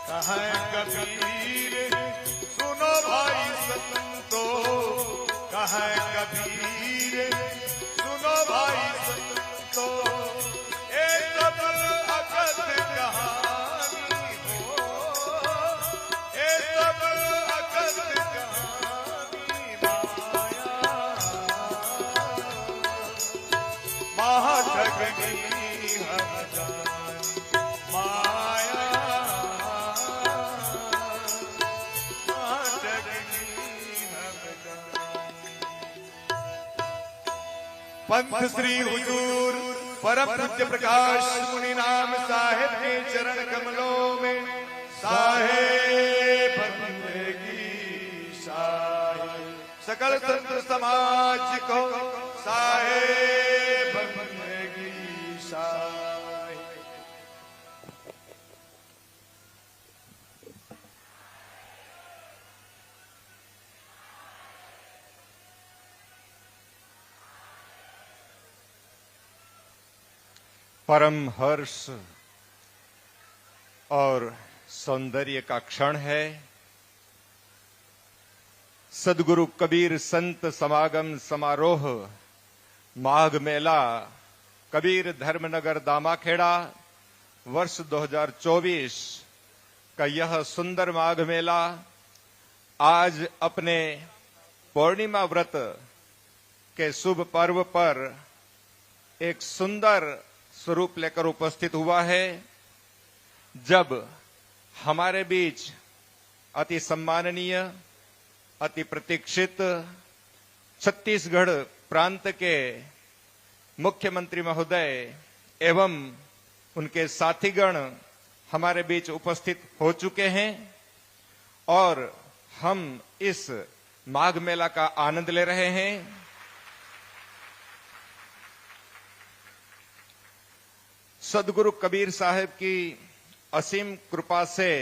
कहाँ कबीर सुनो भाई संतो, कहाँ कबीर सुनो भाई संतो, ये सब अकथ कहानी हो, ये सब अकथ कहानी माया महाठगनी हम जानी माया महाठगनी हम जानी। पंथ श्री हुजूर परम पूज्य प्रकाश मुनि नाम साहेब के चरण कमलों में साहेब बंदेगी साहेब, सकल संत समाज को साहेब बंदेगी साहेब। परम हर्ष और सौंदर्य का क्षण है। सदगुरु कबीर संत समागम समारोह माघ मेला कबीर धर्मनगर दामाखेड़ा वर्ष 2024 का यह सुंदर माघ मेला आज अपने पूर्णिमा व्रत के शुभ पर्व पर एक सुंदर स्वरूप लेकर उपस्थित हुआ है, जब हमारे बीच अति सम्माननीय अति प्रतीक्षित छत्तीसगढ़ प्रांत के मुख्यमंत्री महोदय एवं उनके साथीगण हमारे बीच उपस्थित हो चुके हैं और हम इस माघ मेला का आनंद ले रहे हैं। सदगुरु कबीर साहब की असीम कृपा से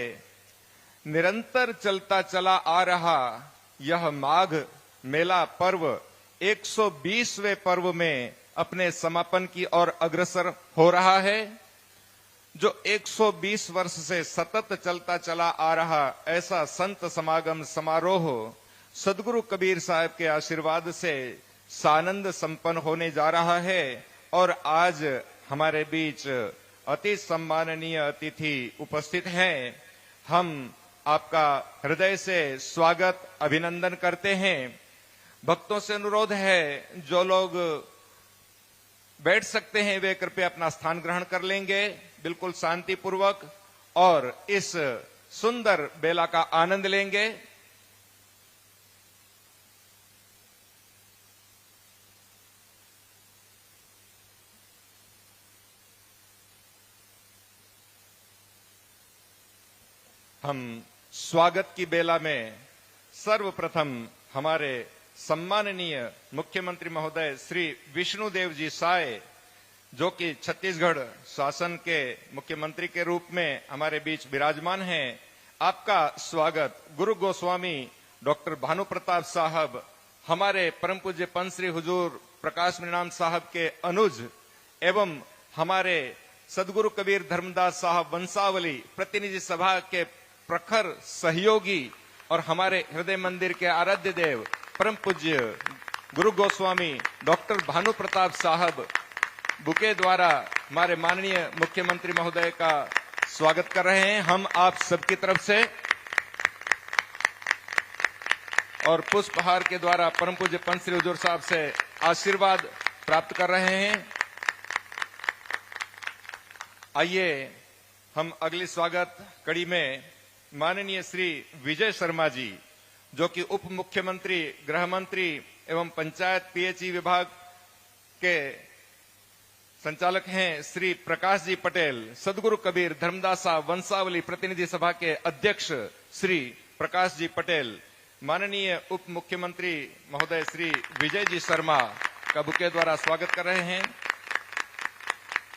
निरंतर चलता चला आ रहा यह माघ मेला पर्व 120वें पर्व में अपने समापन की ओर अग्रसर हो रहा है। जो 120 वर्ष से सतत चलता चला आ रहा ऐसा संत समागम समारोह सदगुरु कबीर साहब के आशीर्वाद से सानंद संपन्न होने जा रहा है और आज हमारे बीच अति सम्माननीय अतिथि उपस्थित हैं। हम आपका हृदय से स्वागत अभिनंदन करते हैं। भक्तों से अनुरोध है, जो लोग बैठ सकते हैं वे कृपया अपना स्थान ग्रहण कर लेंगे बिल्कुल शांतिपूर्वक और इस सुंदर बेला का आनंद लेंगे। हम स्वागत की बेला में सर्वप्रथम हमारे सम्माननीय मुख्यमंत्री महोदय श्री विष्णुदेव जी साय, जो कि छत्तीसगढ़ शासन के मुख्यमंत्री के रूप में हमारे बीच विराजमान हैं, आपका स्वागत। गुरु गोस्वामी डॉक्टर भानु प्रताप साहब, हमारे परम पूज्य पंच श्री हुजूर प्रकाश मणिनाम साहब के अनुज एवं हमारे सदगुरु कबीर धर्मदास साहब वंशावली प्रतिनिधि सभा के प्रखर सहयोगी और हमारे हृदय मंदिर के आराध्य देव परम पूज्य गुरु गोस्वामी डॉक्टर भानु प्रताप साहब बुके द्वारा हमारे माननीय मुख्यमंत्री महोदय का स्वागत कर रहे हैं। हम आप सबकी तरफ से और पुष्पहार के द्वारा परम पूज्य पंच श्री हुजूर साहब से आशीर्वाद प्राप्त कर रहे हैं। आइए हम अगली स्वागत कड़ी में माननीय श्री विजय शर्मा जी, जो कि उप मुख्यमंत्री गृह मंत्री एवं पंचायत पीएचई विभाग के संचालक हैं, श्री प्रकाश जी पटेल, सदगुरु कबीर धर्मदास वंशावली प्रतिनिधि सभा के अध्यक्ष श्री प्रकाश जी पटेल, माननीय उप मुख्यमंत्री महोदय श्री विजय जी शर्मा का बुके द्वारा स्वागत कर रहे हैं।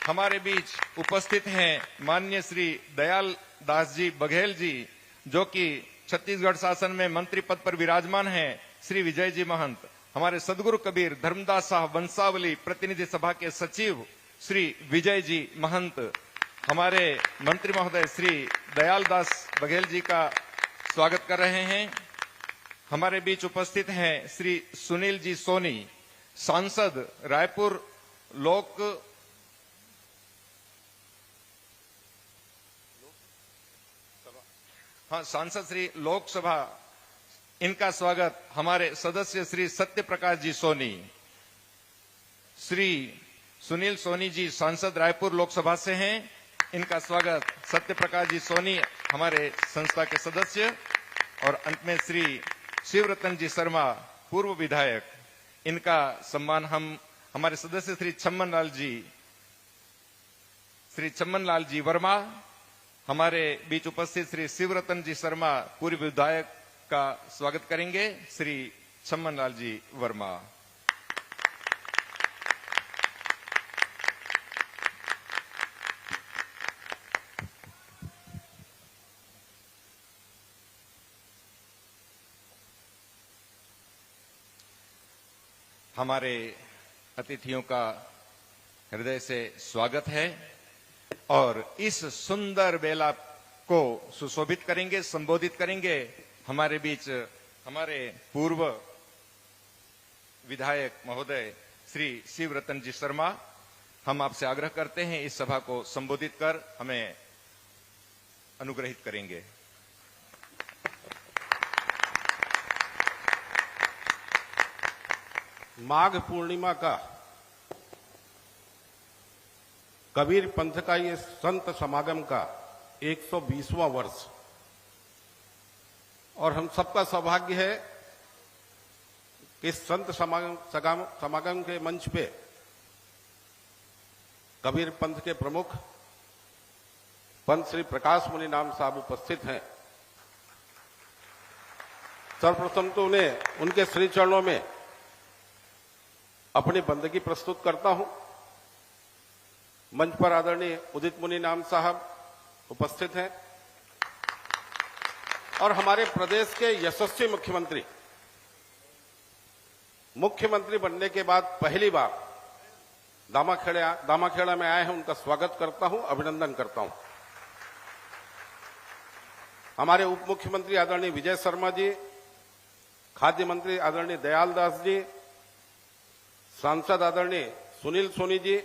हमारे बीच उपस्थित हैं माननीय श्री दयाल दास जी बघेल जी, जो कि छत्तीसगढ़ शासन में मंत्री पद पर विराजमान हैं, श्री विजय जी महंत, हमारे सदगुरु कबीर धर्मदास साहब वंशावली प्रतिनिधि सभा के सचिव श्री विजय जी महंत, हमारे मंत्री महोदय श्री दयाल दास बघेल जी का स्वागत कर रहे हैं। हमारे बीच उपस्थित हैं श्री सुनील जी सोनी, सांसद रायपुर सांसद श्री लोकसभा, इनका स्वागत हमारे सदस्य श्री सत्य प्रकाश जी सोनी। श्री सुनील सोनी जी सांसद रायपुर लोकसभा से हैं, इनका स्वागत सत्य प्रकाश जी सोनी हमारे संस्था के सदस्य। और अंत में श्री शिवरतन जी शर्मा पूर्व विधायक, इनका सम्मान हम हमारे सदस्य श्री चम्मन लाल जी वर्मा, हमारे बीच उपस्थित श्री शिवरतन जी शर्मा पूर्व विधायक का स्वागत करेंगे। श्री चम्मन लाल जी वर्मा। हमारे अतिथियों का हृदय से स्वागत है और इस सुंदर बेला को सुशोभित करेंगे, संबोधित करेंगे हमारे बीच हमारे पूर्व विधायक महोदय श्री शिवरतन जी शर्मा। हम आपसे आग्रह करते हैं इस सभा को संबोधित कर हमें अनुग्रहित करेंगे। माघ पूर्णिमा का कबीर पंथ का ये संत समागम का 120वां वर्ष और हम सबका सौभाग्य है कि इस संत समागम के मंच पे कबीर पंथ के प्रमुख पंत श्री प्रकाश मुनि नाम साहब उपस्थित हैं। सर्वप्रथम तो उन्हें उनके श्री चरणों में अपनी बंदगी प्रस्तुत करता हूं। मंच पर आदरणीय उदित मुनि नाम साहब उपस्थित हैं और हमारे प्रदेश के यशस्वी मुख्यमंत्री बनने के बाद पहली बार दामाखेड़ा में आए हैं, उनका स्वागत करता हूं, अभिनंदन करता हूं। हमारे उप मुख्यमंत्री आदरणीय विजय शर्मा जी, खाद्य मंत्री आदरणीय दयाल दास जी, सांसद आदरणीय सुनील सोनी जी,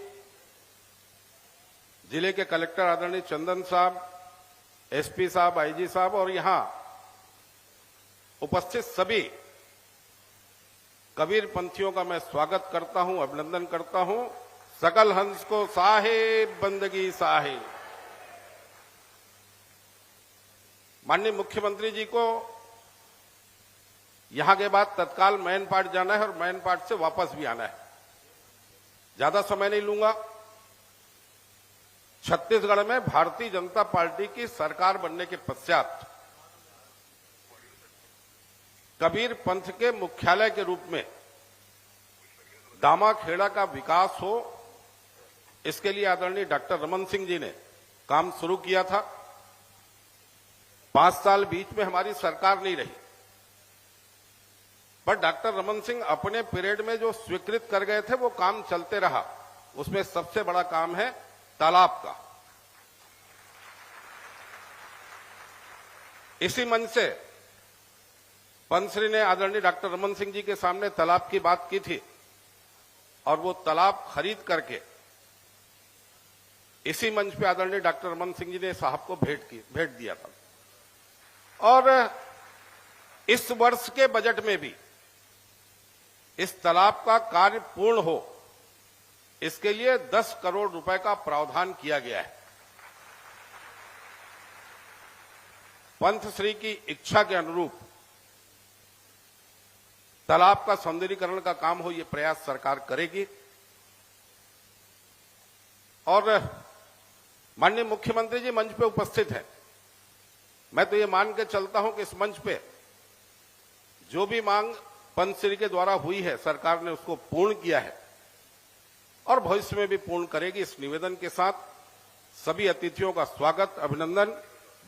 जिले के कलेक्टर आदरणीय चंदन साहब, एसपी साहब, आईजी साहब और यहां उपस्थित सभी कबीर पंथियों का मैं स्वागत करता हूं, अभिनंदन करता हूं। सकल हंस को साहेब बंदगी साहेब। माननीय मुख्यमंत्री जी को यहां के बाद तत्काल मैन पार्ट जाना है और मैन पार्ट से वापस भी आना है। ज्यादा समय नहीं लूंगा। छत्तीसगढ़ में भारतीय जनता पार्टी की सरकार बनने के पश्चात कबीर पंथ के मुख्यालय के रूप में दामाखेड़ा का विकास हो, इसके लिए आदरणीय डॉक्टर रमन सिंह जी ने काम शुरू किया था। 5 साल बीच में हमारी सरकार नहीं रही, पर डॉक्टर रमन सिंह अपने पीरियड में जो स्वीकृत कर गए थे वो काम चलते रहा। उसमें सबसे बड़ा काम है तालाब का। इसी मंच से पंथश्री ने आदरणीय डॉक्टर रमन सिंह जी के सामने तालाब की बात की थी और वो तालाब खरीद करके इसी मंच पे आदरणीय डॉक्टर रमन सिंह जी ने साहब को भेंट दिया था। और इस वर्ष के बजट में भी इस तालाब का कार्य पूर्ण हो, इसके लिए 10 करोड़ रुपए का प्रावधान किया गया है। पंथ श्री की इच्छा के अनुरूप तालाब का सौंदर्यीकरण का काम हो, यह प्रयास सरकार करेगी। और माननीय मुख्यमंत्री जी मंच पे उपस्थित हैं। मैं तो ये मान के चलता हूं कि इस मंच पे जो भी मांग पंथश्री के द्वारा हुई है, सरकार ने उसको पूर्ण किया है और भविष्य में भी पूर्ण करेगी। इस निवेदन के साथ सभी अतिथियों का स्वागत, अभिनंदन,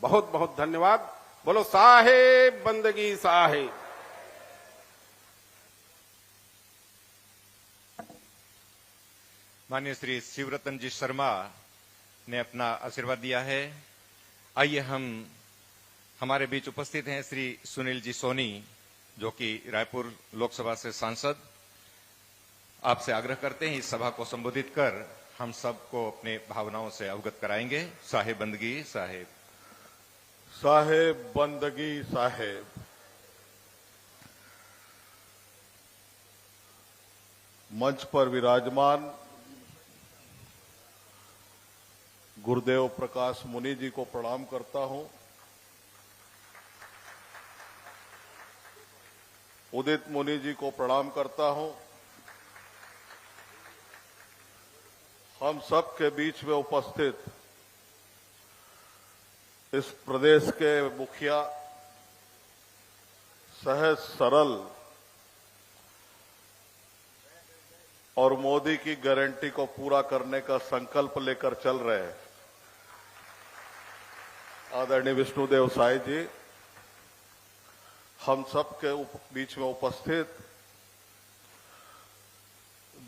बहुत बहुत धन्यवाद। बोलो साहेब बंदगी साहेब। माननीय श्री शिवरतन जी शर्मा ने अपना आशीर्वाद दिया है। आइए हम हमारे बीच उपस्थित हैं श्री सुनील जी सोनी, जो कि रायपुर लोकसभा से सांसद। आपसे आग्रह करते हैं इस सभा को संबोधित कर हम सबको अपने भावनाओं से अवगत कराएंगे। साहेब बंदगी साहेब। साहेब बंदगी साहेब। मंच पर विराजमान गुरुदेव प्रकाश मुनि जी को प्रणाम करता हूं। उदित मुनि जी को प्रणाम करता हूं। हम सब के बीच में उपस्थित इस प्रदेश के मुखिया, सहज सरल और मोदी की गारंटी को पूरा करने का संकल्प लेकर चल रहे हैं आदरणीय विष्णुदेव साय जी, हम सब के बीच में उपस्थित,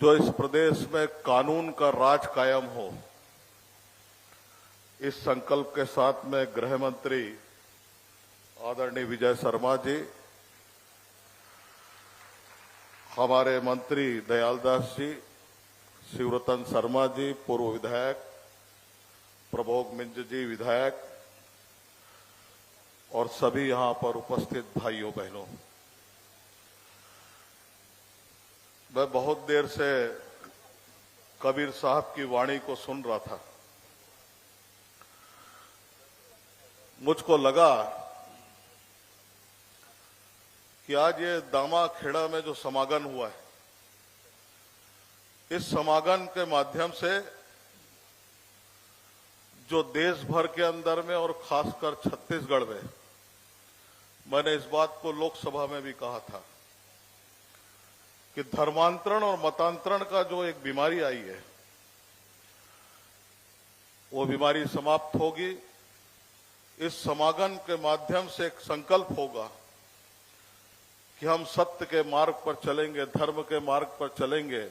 जो इस प्रदेश में कानून का राज कायम हो, इस संकल्प के साथ में गृह मंत्री आदरणीय विजय शर्मा जी, हमारे मंत्री दयालदास जी, शिवरतन शर्मा जी पूर्व विधायक, प्रभोग मिंज जी विधायक और सभी यहां पर उपस्थित भाइयों बहनों, मैं बहुत देर से कबीर साहब की वाणी को सुन रहा था। मुझको लगा कि आज ये दामा खेड़ा में जो समागम हुआ है, इस समागम के माध्यम से जो देश भर के अंदर में और खासकर छत्तीसगढ़ में, मैंने इस बात को लोकसभा में भी कहा था कि धर्मांतरण और मतांतरण का जो एक बीमारी आई है, वो बीमारी समाप्त होगी। इस समागम के माध्यम से एक संकल्प होगा कि हम सत्य के मार्ग पर चलेंगे, धर्म के मार्ग पर चलेंगे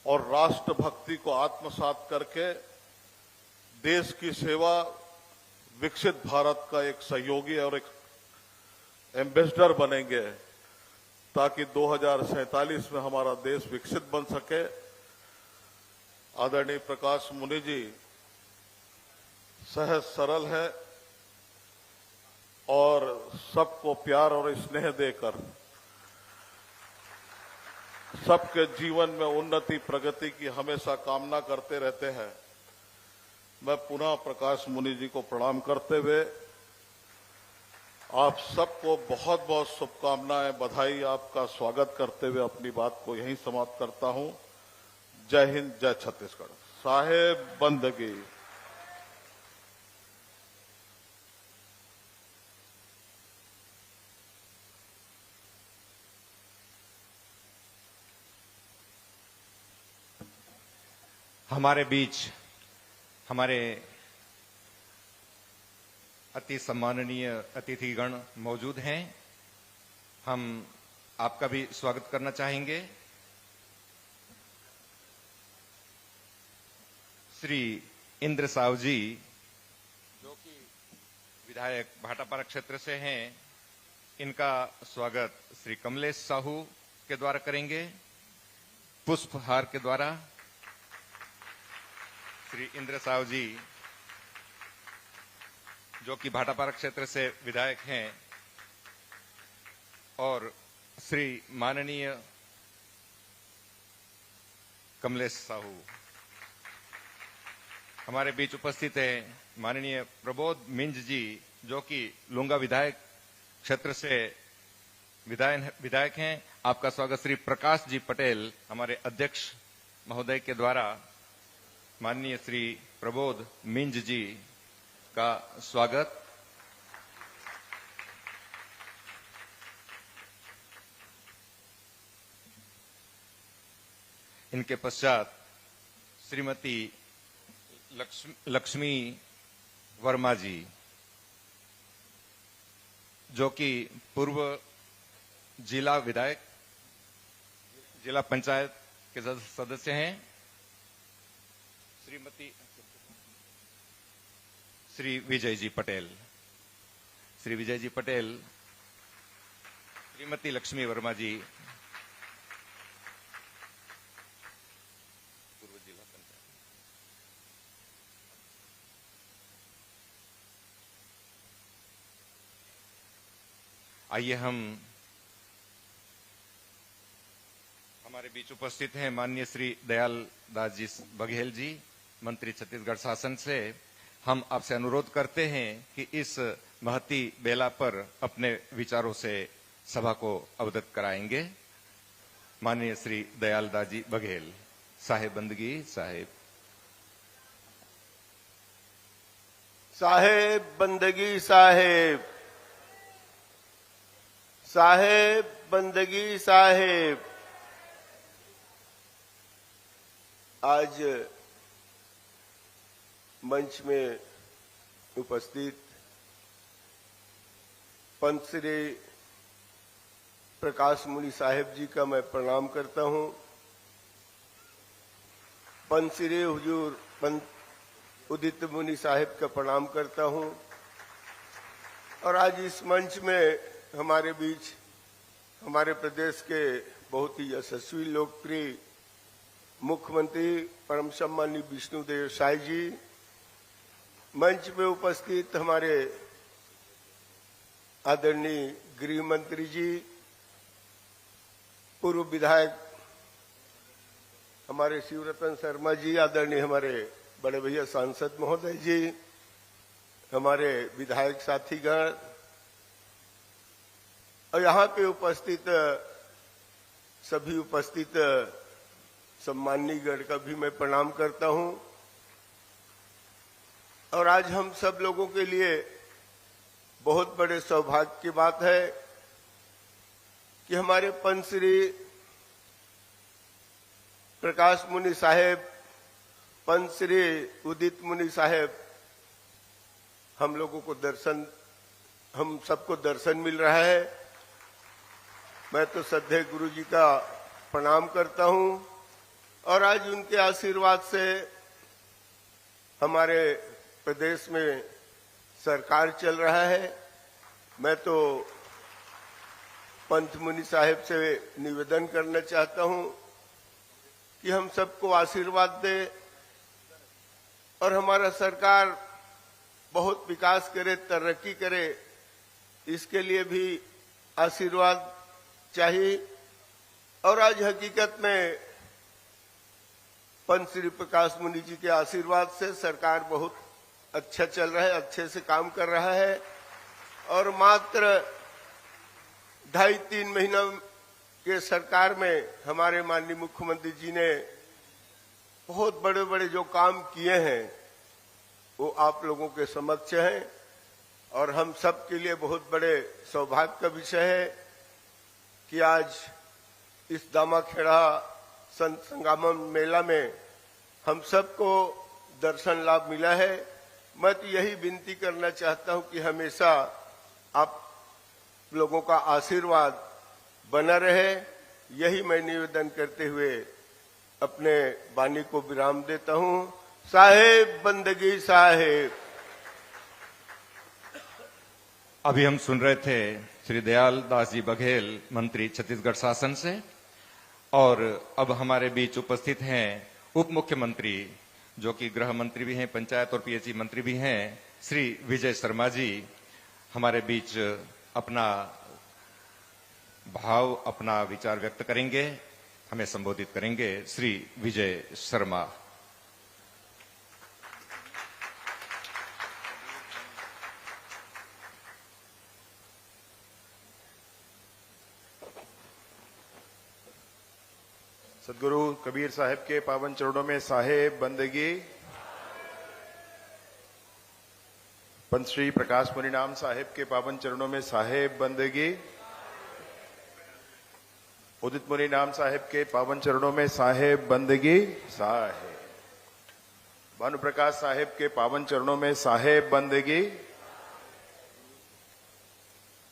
और राष्ट्रभक्ति को आत्मसात करके देश की सेवा, विकसित भारत का एक सहयोगी और एक एम्बेसडर बनेंगे, ताकि 2047 में हमारा देश विकसित बन सके। आदरणीय प्रकाश मुनि जी सहज सरल है और सबको प्यार और स्नेह देकर सबके जीवन में उन्नति प्रगति की हमेशा कामना करते रहते हैं। मैं पुनः प्रकाश मुनि जी को प्रणाम करते हुए आप सबको बहुत बहुत शुभकामनाएं, बधाई, आपका स्वागत करते हुए अपनी बात को यहीं समाप्त करता हूं। जय हिंद, जय छत्तीसगढ़। साहेब बंदगी। हमारे बीच हमारे अति सम्माननीय अतिथिगण मौजूद हैं। हम आपका भी स्वागत करना चाहेंगे। श्री इंद्र साहू जी, जो कि विधायक भाटापारा क्षेत्र से हैं, इनका स्वागत श्री कमलेश साहू के द्वारा करेंगे पुष्पहार के द्वारा। श्री इंद्र साहू जी, जो कि भाटापारा क्षेत्र से विधायक हैं, और श्री माननीय कमलेश साहू। हमारे बीच उपस्थित हैं माननीय प्रबोध मिंज जी, जो कि लुंगा विधायक क्षेत्र से विधायक हैं। आपका स्वागत श्री प्रकाश जी पटेल, हमारे अध्यक्ष महोदय के द्वारा माननीय श्री प्रबोध मिंज जी का स्वागत। इनके पश्चात श्रीमती लक्ष्मी वर्मा जी, जो कि पूर्व जिला विधायक, जिला पंचायत के सदस्य हैं। श्री विजय जी पटेल, श्री विजय जी पटेल, श्रीमती लक्ष्मी वर्मा जी, पूर्व जिला पंचायत। आइए हम हमारे बीच उपस्थित हैं माननीय श्री दयाल दास जी बघेल जी, मंत्री छत्तीसगढ़ शासन से। हम आपसे अनुरोध करते हैं कि इस महती बेला पर अपने विचारों से सभा को अवगत कराएंगे। माननीय श्री दयाल दास जी बघेल साहेब बंदगी साहेब। साहेब बंदगी साहेब, साहेब बंदगी साहेब। आज मंच में उपस्थित पंत श्री प्रकाश मुनि साहेब जी का मैं प्रणाम करता हूं। पंत श्री हुजूर पंत उदित मुनि साहेब का प्रणाम करता हूं। और आज इस मंच में हमारे बीच हमारे प्रदेश के बहुत ही यशस्वी लोकप्रिय मुख्यमंत्री परम सम्माननीय विष्णुदेव साय जी, मंच में उपस्थित हमारे आदरणीय गृह मंत्री जी, पूर्व विधायक हमारे शिवरतन शर्मा जी, आदरणीय हमारे बड़े भैया सांसद महोदय जी, हमारे विधायक साथीगण और यहाँ पे उपस्थित सभी उपस्थित सम्माननीय गण का भी मैं प्रणाम करता हूं। और आज हम सब लोगों के लिए बहुत बड़े सौभाग्य की बात है कि हमारे पंत श्री प्रकाश मुनि साहेब, पंत श्री उदित मुनि साहेब, हम लोगों को दर्शन, हम सबको दर्शन मिल रहा है। मैं तो श्रद्धेय गुरु जी का प्रणाम करता हूं। और आज उनके आशीर्वाद से हमारे प्रदेश में सरकार चल रहा है। मैं तो पंत मुनि साहेब से निवेदन करना चाहता हूं कि हम सबको आशीर्वाद दे और हमारा सरकार बहुत विकास करे, तरक्की करे, इसके लिए भी आशीर्वाद चाहिए। और आज हकीकत में पंत श्री प्रकाश मुनि जी के आशीर्वाद से सरकार बहुत अच्छा चल रहा है, अच्छे से काम कर रहा है। और मात्र 2.5-3 महीना के सरकार में हमारे माननीय मुख्यमंत्री जी ने बहुत बड़े बड़े जो काम किए हैं वो आप लोगों के समक्ष हैं। और हम सब के लिए बहुत बड़े सौभाग्य का विषय है कि आज इस दामाखेड़ा संत संगमम मेला में हम सबको दर्शन लाभ मिला है। मैं तो यही विनती करना चाहता हूं कि हमेशा आप लोगों का आशीर्वाद बना रहे। यही मैं निवेदन करते हुए अपने वाणी को विराम देता हूं। साहेब बंदगी साहेब। अभी हम सुन रहे थे श्री दयाल दास जी बघेल, मंत्री छत्तीसगढ़ शासन से। और अब हमारे बीच उपस्थित हैं उप मुख्यमंत्री, जो कि गृह मंत्री भी हैं, पंचायत और पीएचई मंत्री भी हैं, श्री विजय शर्मा जी हमारे बीच अपना भाव, अपना विचार व्यक्त करेंगे, हमें संबोधित करेंगे। श्री विजय शर्मा। सदगुरु कबीर साहब के पावन चरणों में साहेब बंदगी। पंत श्री प्रकाश मुनि नाम साहेब के पावन चरणों में साहेब बंदगी। उदित मुनि नाम साहेब के पावन चरणों में साहेब बंदगी साहेब। भानु प्रकाश साहेब के पावन चरणों में साहेब बंदगी।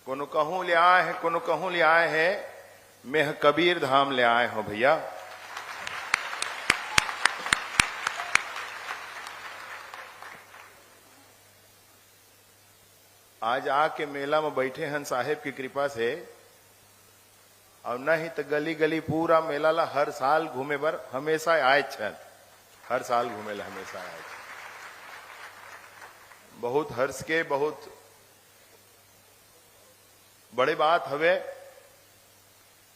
कोनो कहूं ले आए हैं, कोनो कहूं ले आए हैं, मैं कबीर धाम ले आए हो भैया। आज आके मेला में बैठे हन साहेब की कृपा से, और नहीं तो गली गली पूरा मेला ला हर साल घूमे बर हमेशा आए छन, हर साल घूमे ला हमेशा आए छन। बहुत हर्ष के, बहुत बड़े बात हवे,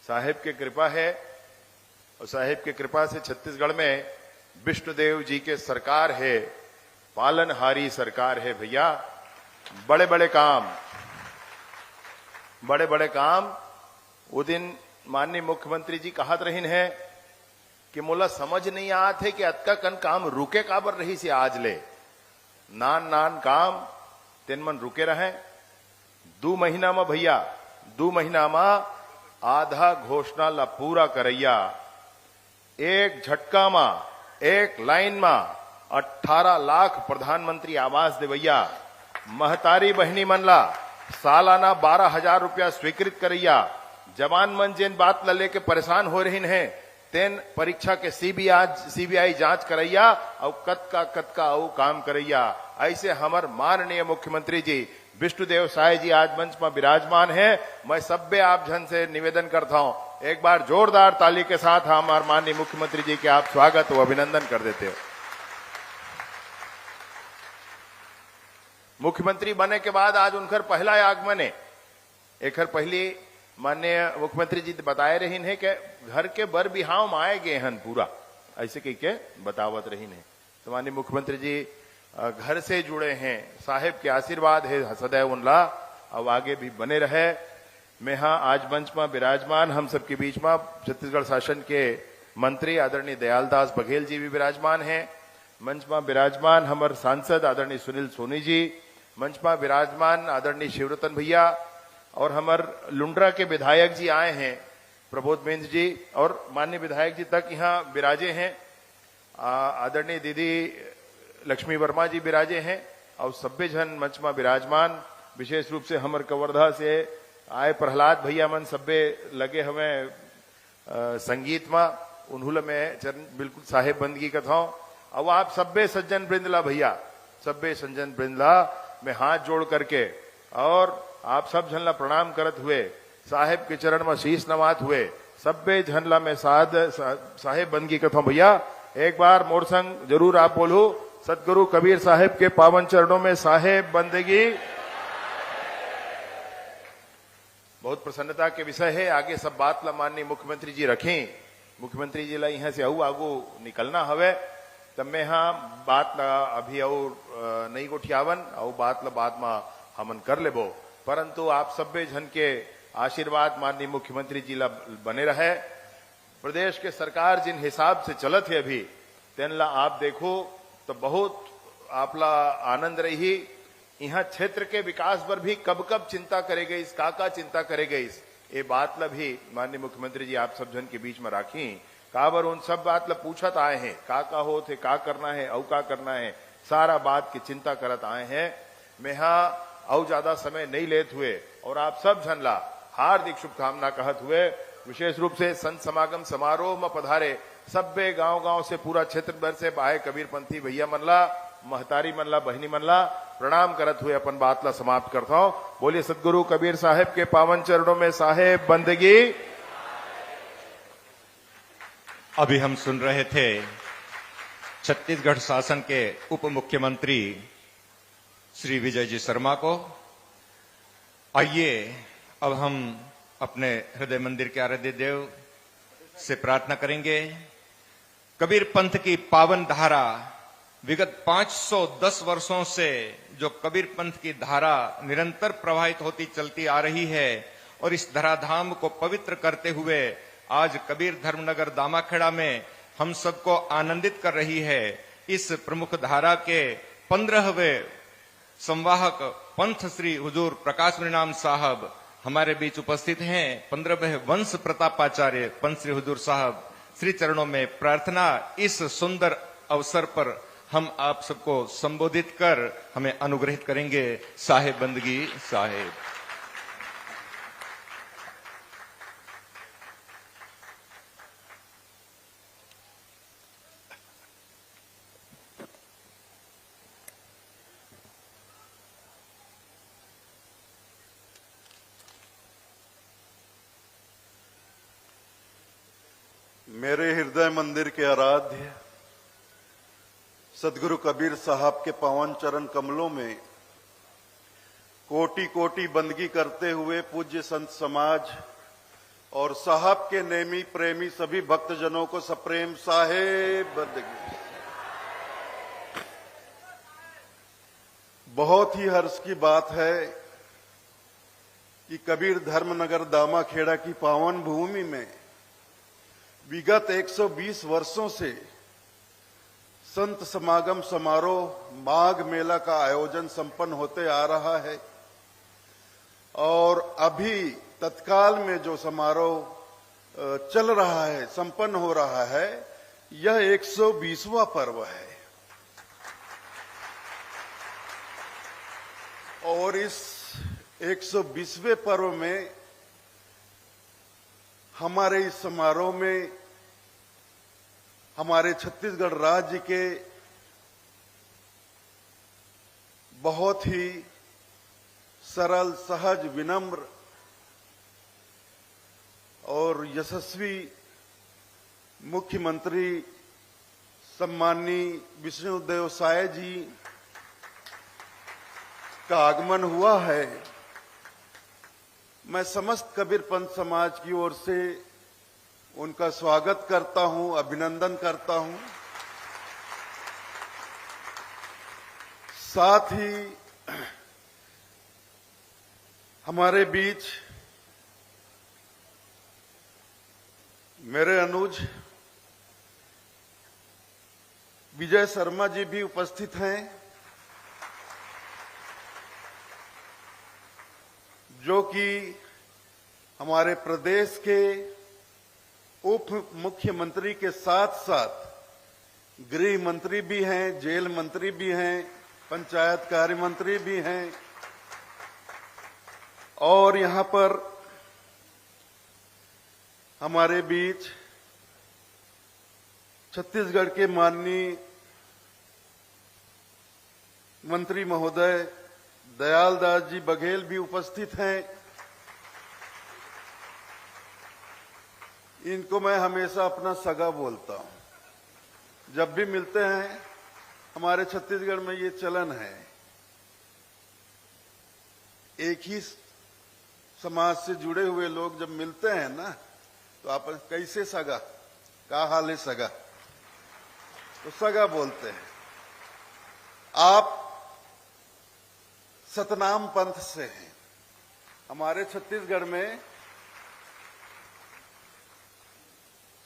साहेब की कृपा है। और साहेब की कृपा से छत्तीसगढ़ में विष्णुदेव जी के सरकार है, पालनहारी सरकार है भैया। बड़े बड़े काम, बड़े बड़े काम। वो दिन माननीय मुख्यमंत्री जी कहत रहीन है कि मोला समझ नहीं आत है कि अतका कन काम रुके काबर रही से आज ले। नान नान काम तेन मन रुके रहे। 2 महीना में भैया, 2 महीना में आधा घोषणा ला पूरा करैया। एक झटका में, एक लाइन में 18 लाख प्रधानमंत्री आवास देवैया। महतारी बहनी मन ला सालाना 12,000 रुपया स्वीकृत करैया। जवान मन जिन बात ला लेके परेशान हो रही हैं, तेन परीक्षा के सीबीआई जांच करैया और कतका और काम करैया। ऐसे हमार माननीय मुख्यमंत्री जी विष्णुदेव साय जी आज मंच में विराजमान है। मैं सभ्य आप जन से निवेदन करता हूं, एक बार जोरदार ताली के साथ हमारे माननीय मुख्यमंत्री जी के आप स्वागत व अभिनंदन कर देते हो। मुख्यमंत्री बने के बाद आज उनकर पहला आगमन है। एक पहली माननीय मुख्यमंत्री जी बताए रही है कि घर के बर बिहाव में आए गए हन पूरा, ऐसे कह के बतावत रही है। तो माननीय मुख्यमंत्री जी घर से जुड़े हैं, साहेब के आशीर्वाद है सदैव उनला, अब आगे भी बने रहे। मैं हाँ आज मंच में विराजमान हम सबके बीच में छत्तीसगढ़ शासन के मंत्री आदरणीय दयालदास बघेल जी भी विराजमान हैं। मंच में विराजमान हमारे सांसद आदरणीय सुनील सोनी जी, मंच में विराजमान आदरणीय शिवरतन भैया, और हमारे लुंड्रा के विधायक जी आए हैं प्रबोध बिंद जी, और माननीय विधायक जी तक यहाँ विराजे हैं। आदरणीय दीदी लक्ष्मी वर्मा जी विराजे हैं, और सभ्य जन मंच में विराजमान। विशेष रूप से हमारे कवर्धा से आए प्रहलाद भैया मन सभ्य लगे हमें संगीत में, उन्होंने मैं चरण बिल्कुल साहेब बंदगी कथाओं। अब आप सभ्य सज्जन वृंदला भैया, सभ्य सज्जन वृंदला में हाथ जोड़ करके और आप सब झनला प्रणाम करत हुए, साहेब के चरण में शीश नवात हुए, सभ्य झनला में साहेब बंदगी कथाओं। भैया एक बार मोर संग जरूर आप बोलो, सतगुरु कबीर साहेब के पावन चरणों में साहेब बंदगी। बहुत प्रसन्नता के विषय है। आगे सब बात ला माननीय मुख्यमंत्री जी रखें, मुख्यमंत्री जी ला यहाँ से आगू निकलना हवे, तब मैं हाँ बात ला अभी और नहीं गोठियावन और बात ला बाद में हमन कर लेबो। परंतु आप सभ्य जन के आशीर्वाद माननीय मुख्यमंत्री जी ला बने रहे। प्रदेश के सरकार जिन हिसाब से चलत है अभी, तेन ला आप देखो तो बहुत आपला आनंद रही। यहाँ क्षेत्र के विकास पर भी कब कब चिंता करे गई, का चिंता करे गई, ये बात ला भी माननीय मुख्यमंत्री जी आप सब जन के बीच में राखी। काबर उन सब बात ला पूछत आए हैं, का हो थे, का करना है और का करना है, सारा बात की चिंता करत आए हैं। मैं हाँ और ज्यादा समय नहीं लेते हुए और आप सब जन ला हार्दिक शुभकामना कहत हुए, विशेष रूप से संत समागम समारोह में पधारे सभ्य गांव से पूरा क्षेत्र भर से बाहे कबीरपंथी भैया मनला, महतारी मनला, बहनी मनला प्रणाम करत हुए अपन बात ला समाप्त करता हूं। बोलिए सतगुरु कबीर साहेब के पावन चरणों में साहेब बंदगी। अभी हम सुन रहे थे छत्तीसगढ़ शासन के उप मुख्यमंत्री श्री विजय जी शर्मा को। आइए अब हम अपने हृदय मंदिर के आराध्य देव से प्रार्थना करेंगे। कबीर पंथ की पावन धारा, विगत 510 वर्षों से जो कबीर पंथ की धारा निरंतर प्रवाहित होती चलती आ रही है और इस धराधाम को पवित्र करते हुए आज कबीर धर्मनगर दामाखेड़ा में हम सबको आनंदित कर रही है। इस प्रमुख धारा के 15वें संवाहक पंथ श्री हुजूर प्रकाश परिणाम साहब हमारे बीच उपस्थित हैं। 15वें वंश प्रतापाचार्य पंथ श्री हुजूर साहब श्री चरणों में प्रार्थना। इस सुंदर अवसर पर हम आप सबको संबोधित कर हमें अनुग्रहित करेंगे। साहेब बंदगी साहेब। मेरे हृदय मंदिर के आराध्य सदगुरु कबीर साहब के पावन चरण कमलों में कोटि कोटि बंदगी करते हुए पूज्य संत समाज और साहब के नेमी प्रेमी सभी भक्तजनों को सप्रेम साहेब बंदगी। बहुत ही हर्ष की बात है कि कबीर धर्मनगर दामाखेड़ा की पावन भूमि में विगत 120 वर्षों से संत समागम समारोह माघ मेला का आयोजन संपन्न होते आ रहा है और अभी तत्काल में जो समारोह चल रहा है, संपन्न हो रहा है, यह 120वां पर्व है। और इस 120वें पर्व में हमारे इस समारोह में हमारे छत्तीसगढ़ राज्य के बहुत ही सरल, सहज, विनम्र और यशस्वी मुख्यमंत्री सम्माननीय विष्णुदेव साय जी का आगमन हुआ है। मैं समस्त कबीर पंथ समाज की ओर से उनका स्वागत करता हूं, अभिनंदन करता हूं। साथ ही हमारे बीच मेरे अनुज विजय शर्मा जी भी उपस्थित हैं, जो कि हमारे प्रदेश के उप मुख्यमंत्री के साथ साथ गृह मंत्री भी हैं, जेल मंत्री भी हैं, पंचायत कार्य मंत्री भी हैं। और यहां पर हमारे बीच छत्तीसगढ़ के माननीय मंत्री महोदय दयाल दास जी बघेल भी उपस्थित हैं। इनको मैं हमेशा अपना सगा बोलता हूं। जब भी मिलते हैं, हमारे छत्तीसगढ़ में ये चलन है, एक ही समाज से जुड़े हुए लोग जब मिलते हैं ना, तो आप कैसे सगा, का हाल है सगा, तो सगा बोलते हैं। आप सतनाम पंथ से हैं। हमारे छत्तीसगढ़ में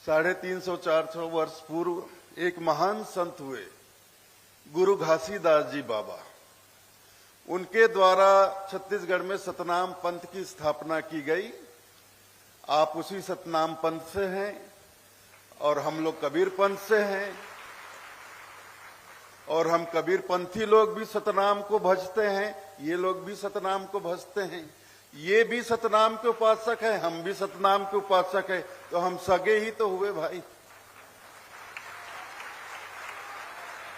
350-400 वर्ष पूर्व एक महान संत हुए, गुरु घासीदास जी बाबा। उनके द्वारा छत्तीसगढ़ में सतनाम पंथ की स्थापना की गई। आप उसी सतनाम पंथ से हैं और हम लोग कबीर पंथ से हैं। और हम कबीर पंथी लोग भी सतनाम को भजते हैं, ये लोग भी सतनाम को भजते हैं। ये भी सतनाम के उपासक है, हम भी सतनाम के उपासक है, तो हम सगे ही तो हुए भाई।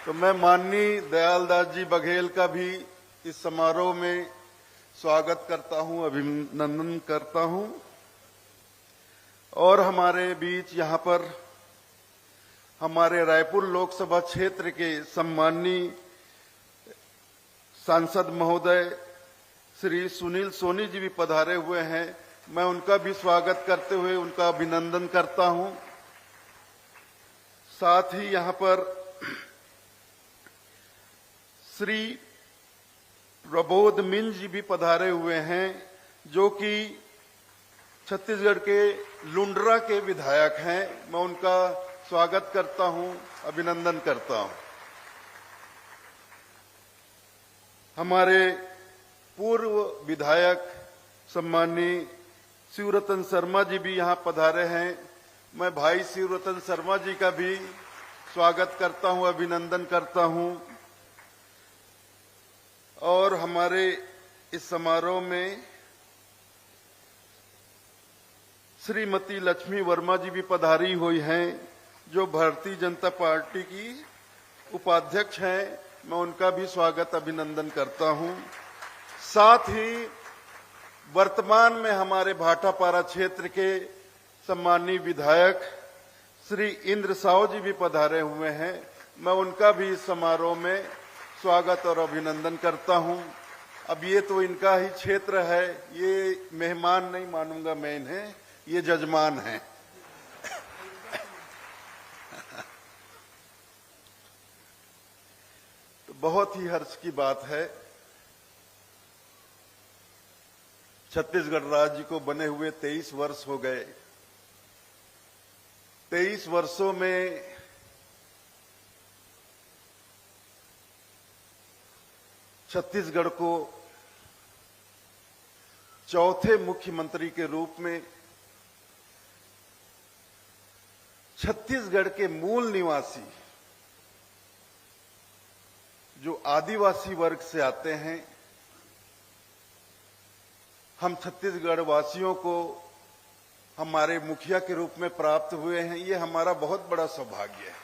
तो मैं माननीय दयाल दास जी बघेल का भी इस समारोह में स्वागत करता हूं, अभिनंदन करता हूं। और हमारे बीच यहां पर हमारे रायपुर लोकसभा क्षेत्र के सम्माननीय सांसद महोदय श्री सुनील सोनी जी भी पधारे हुए हैं। मैं उनका भी स्वागत करते हुए उनका अभिनंदन करता हूं। साथ ही यहां पर श्री प्रबोध मिंज जी भी पधारे हुए हैं, जो कि छत्तीसगढ़ के लुंड्रा के विधायक हैं। मैं उनका स्वागत करता हूं, अभिनंदन करता हूं। हमारे पूर्व विधायक सम्माननीय शिवरतन शर्मा जी भी यहां पधारे हैं। मैं भाई शिवरतन शर्मा जी का भी स्वागत करता हूं, अभिनंदन करता हूं। और हमारे इस समारोह में श्रीमती लक्ष्मी वर्मा जी भी पधारी हुई हैं, जो भारतीय जनता पार्टी की उपाध्यक्ष हैं। मैं उनका भी स्वागत अभिनंदन करता हूं। साथ ही वर्तमान में हमारे भाटापारा क्षेत्र के सम्माननीय विधायक श्री इंद्र साहू जी भी पधारे हुए हैं। मैं उनका भी इस समारोह में स्वागत और अभिनंदन करता हूं। अब ये तो इनका ही क्षेत्र है, ये मेहमान नहीं मानूंगा मैं इन्हें, ये जजमान हैं। तो बहुत ही हर्ष की बात है, छत्तीसगढ़ राज्य को बने हुए 23 वर्ष हो गए। 23 वर्षों में छत्तीसगढ़ को चौथे मुख्यमंत्री के रूप में छत्तीसगढ़ के मूल निवासी जो आदिवासी वर्ग से आते हैं, हम छत्तीसगढ़ वासियों को हमारे मुखिया के रूप में प्राप्त हुए हैं। ये हमारा बहुत बड़ा सौभाग्य है।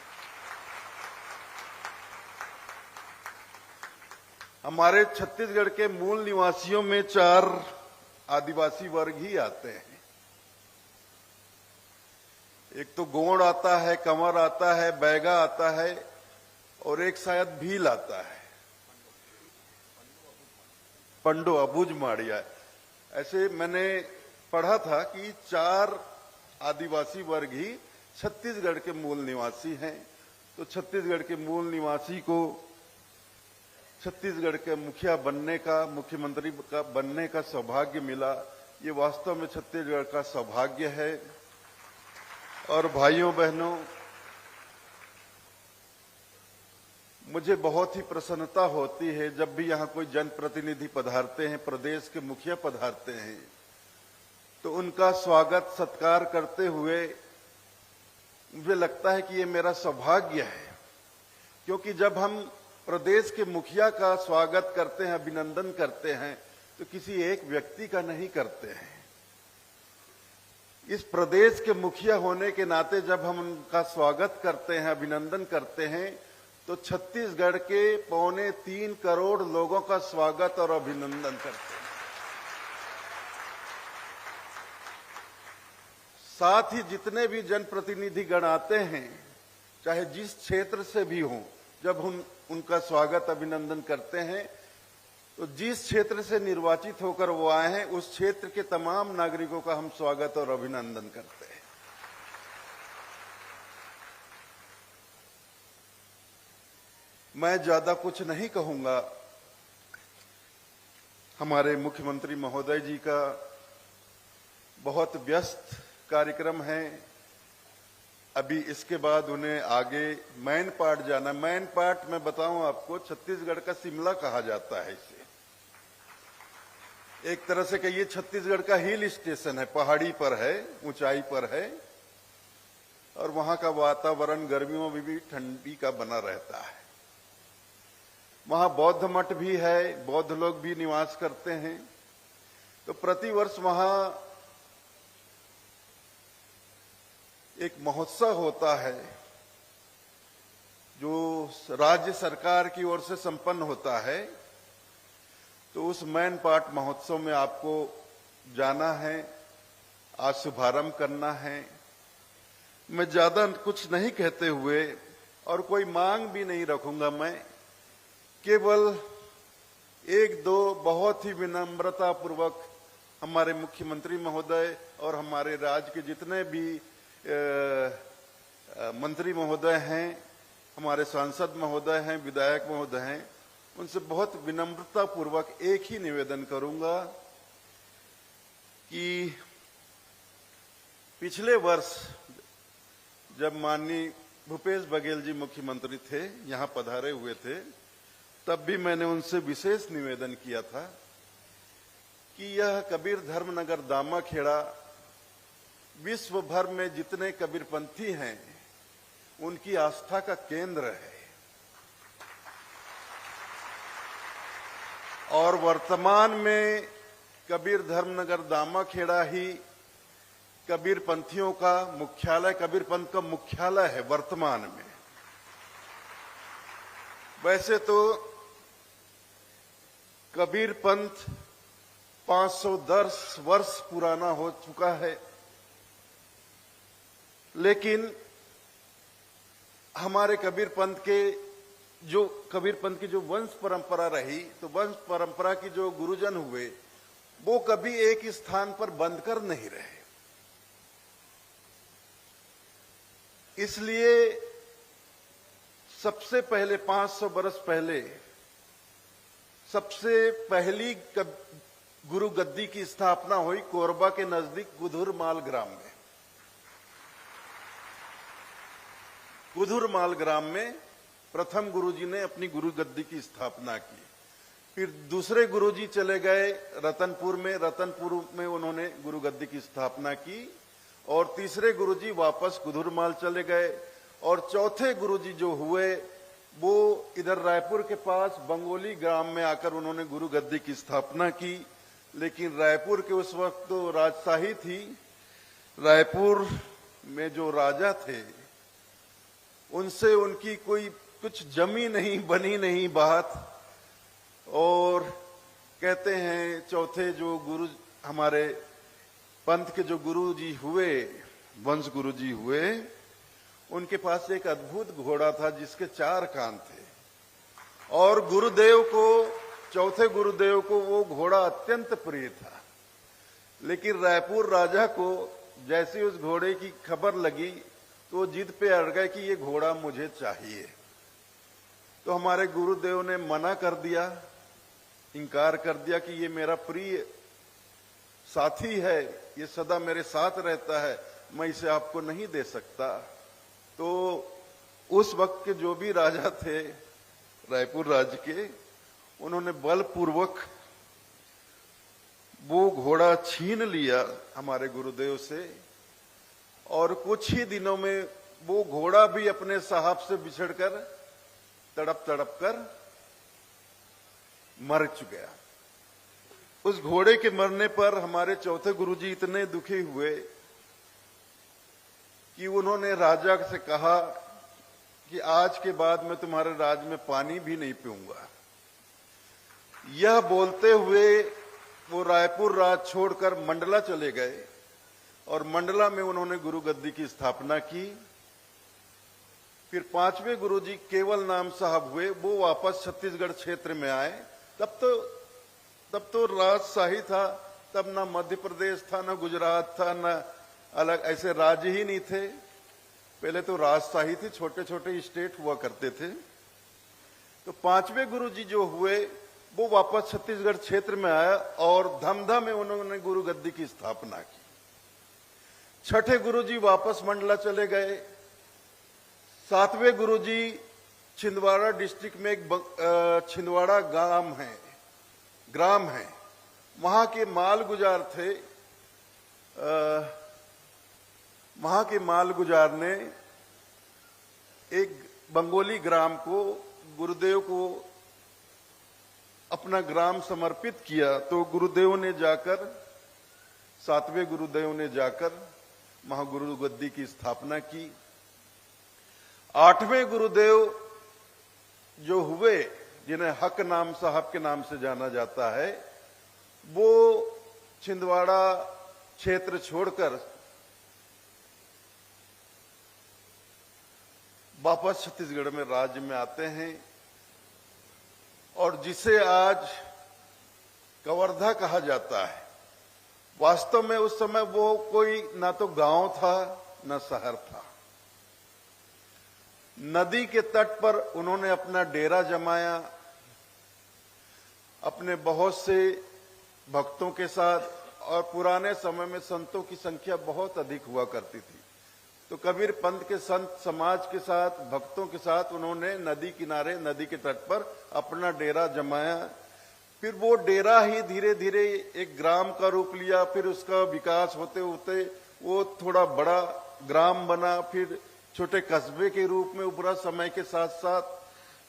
हमारे छत्तीसगढ़ के मूल निवासियों में 4 आदिवासी वर्ग ही आते हैं। एक तो गोंड आता है, कंवर आता है, बैगा आता है और एक शायद भील आता है, पंडो अबुझ माड़िया। ऐसे मैंने पढ़ा था कि 4 आदिवासी वर्ग ही छत्तीसगढ़ के मूल निवासी हैं। तो छत्तीसगढ़ के मूल निवासी को छत्तीसगढ़ के मुखिया बनने का, मुख्यमंत्री का बनने का सौभाग्य मिला। ये वास्तव में छत्तीसगढ़ का सौभाग्य है। और भाइयों बहनों, मुझे बहुत ही प्रसन्नता होती है जब भी यहां कोई जनप्रतिनिधि पधारते हैं, प्रदेश के मुखिया पधारते हैं, तो उनका स्वागत सत्कार करते हुए मुझे लगता है कि ये मेरा सौभाग्य है। क्योंकि जब हम प्रदेश के मुखिया का स्वागत करते हैं, अभिनंदन करते हैं, तो किसी एक व्यक्ति का नहीं करते हैं। इस प्रदेश के मुखिया होने के नाते जब हम उनका स्वागत करते हैं, अभिनंदन करते हैं, तो छत्तीसगढ़ के 3.25 करोड़ लोगों का स्वागत और अभिनंदन करते हैं। साथ ही जितने भी जनप्रतिनिधि गण आते हैं, चाहे जिस क्षेत्र से भी हों, जब हम उनका स्वागत अभिनंदन करते हैं, तो जिस क्षेत्र से निर्वाचित होकर वो आए हैं, उस क्षेत्र के तमाम नागरिकों का हम स्वागत और अभिनंदन करते हैं। मैं ज्यादा कुछ नहीं कहूंगा। हमारे मुख्यमंत्री महोदय जी का बहुत व्यस्त कार्यक्रम है। अभी इसके बाद उन्हें आगे मैन पाट जाना। मैन पाट मैं बताऊं आपको, छत्तीसगढ़ का शिमला कहा जाता है इसे। एक तरह से कहिए छत्तीसगढ़ का हिल स्टेशन है, पहाड़ी पर है, ऊंचाई पर है, और वहां का वातावरण गर्मियों में भी ठंडी का बना रहता है। वहां बौद्ध मठ भी है, बौद्ध लोग भी निवास करते हैं। तो प्रतिवर्ष वहां एक महोत्सव होता है जो राज्य सरकार की ओर से संपन्न होता है। तो उस मैन पाट महोत्सव में आपको जाना है, आज शुभारंभ करना है। मैं ज्यादा कुछ नहीं कहते हुए और कोई मांग भी नहीं रखूंगा, मैं केवल 1-2 बहुत ही विनम्रता पूर्वक हमारे मुख्यमंत्री महोदय और हमारे राज्य के जितने भी मंत्री महोदय हैं, हमारे सांसद महोदय हैं, विधायक महोदय हैं, उनसे बहुत विनम्रता पूर्वक एक ही निवेदन करूंगा कि पिछले वर्ष जब माननीय भूपेश बघेल जी मुख्यमंत्री थे, यहां पधारे हुए थे, तब भी मैंने उनसे विशेष निवेदन किया था कि यह कबीर धर्मनगर दामाखेड़ा विश्व भर में जितने कबीरपंथी हैं उनकी आस्था का केंद्र है। और वर्तमान में कबीर धर्मनगर दामाखेड़ा ही कबीरपंथियों का मुख्यालय, कबीरपंथ का मुख्यालय है वर्तमान में। वैसे तो कबीरपंथ 510 वर्ष पुराना हो चुका है, लेकिन हमारे कबीर पंथ की जो वंश परंपरा रही, तो वंश परंपरा की जो गुरुजन हुए वो कभी एक स्थान पर बंद कर नहीं रहे। इसलिए सबसे पहले 500 बरस पहले सबसे पहली गुरु गद्दी की स्थापना हुई कोरबा के नजदीक गुधुरमाल ग्राम में। गुधुरमाल ग्राम में प्रथम गुरुजी ने अपनी गुरु गद्दी की स्थापना की। फिर दूसरे गुरुजी चले गए रतनपुर में उन्होंने गुरु गद्दी की स्थापना की। और तीसरे गुरुजी वापस गुधुरमाल चले गए। और चौथे गुरुजी जो हुए वो इधर रायपुर के पास बंगोली ग्राम में आकर उन्होंने गुरु गद्दी की स्थापना की। लेकिन रायपुर के उस वक्त तो राजशाही थी। रायपुर में जो राजा थे उनसे उनकी कोई कुछ जमी नहीं, बनी नहीं बात। और कहते हैं चौथे जो गुरु हमारे पंथ के जो गुरु जी हुए, वंश गुरु जी हुए, उनके पास एक अद्भुत घोड़ा था जिसके 4 कान थे। और चौथे गुरुदेव को वो घोड़ा अत्यंत प्रिय था। लेकिन रायपुर राजा को जैसे उस घोड़े की खबर लगी तो जिद पे अड़ गए कि ये घोड़ा मुझे चाहिए। तो हमारे गुरुदेव ने मना कर दिया, इनकार कर दिया कि ये मेरा प्रिय साथी है, ये सदा मेरे साथ रहता है, मैं इसे आपको नहीं दे सकता। तो उस वक्त के जो भी राजा थे रायपुर राज्य के, उन्होंने बलपूर्वक वो घोड़ा छीन लिया हमारे गुरुदेव से। और कुछ ही दिनों में वो घोड़ा भी अपने साहब से बिछड़कर तड़प तड़प कर मर गया। उस घोड़े के मरने पर हमारे चौथे गुरुजी इतने दुखी हुए कि उन्होंने राजा से कहा कि आज के बाद मैं तुम्हारे राज में पानी भी नहीं पीऊंगा। यह बोलते हुए वो रायपुर राज छोड़कर मंडला चले गए और मंडला में उन्होंने गुरु गद्दी की स्थापना की। फिर 5वें गुरुजी केवल नाम साहब हुए, वो वापस छत्तीसगढ़ क्षेत्र में आए। तब तो राजशाही था, तब ना मध्य प्रदेश था, ना गुजरात था, ना अलग ऐसे राज्य ही नहीं थे। पहले तो राजशाही थी, छोटे छोटे स्टेट हुआ करते थे। तो 5वें गुरुजी जो हुए वो वापस छत्तीसगढ़ क्षेत्र में आया और धमधा में उन्होंने गुरु गद्दी की स्थापना की। 6ठे गुरुजी वापस मंडला चले गए। 7वें गुरुजी छिंदवाड़ा डिस्ट्रिक्ट में एक छिंदवाड़ा ग्राम है, वहां के मालगुजार थे। वहां के मालगुजार ने एक बंगोली ग्राम को गुरुदेव को अपना ग्राम समर्पित किया। तो गुरुदेव ने जाकर 7वें गुरुदेव ने जाकर वहां गुरु गद्दी की स्थापना की। 8वें गुरुदेव जो हुए, जिन्हें हक नाम साहब के नाम से जाना जाता है, वो छिंदवाड़ा क्षेत्र छोड़कर वापस छत्तीसगढ़ में राज्य में आते हैं और जिसे आज कवर्धा कहा जाता है। वास्तव में उस समय वो कोई ना तो गांव था ना शहर था। नदी के तट पर उन्होंने अपना डेरा जमाया अपने बहुत से भक्तों के साथ। और पुराने समय में संतों की संख्या बहुत अधिक हुआ करती थी। तो कबीर पंथ के संत समाज के साथ, भक्तों के साथ उन्होंने नदी किनारे, नदी के तट पर अपना डेरा जमाया। फिर वो डेरा ही धीरे धीरे एक ग्राम का रूप लिया। फिर उसका विकास होते होते वो थोड़ा बड़ा ग्राम बना, फिर छोटे कस्बे के रूप में उभरा समय के साथ साथ।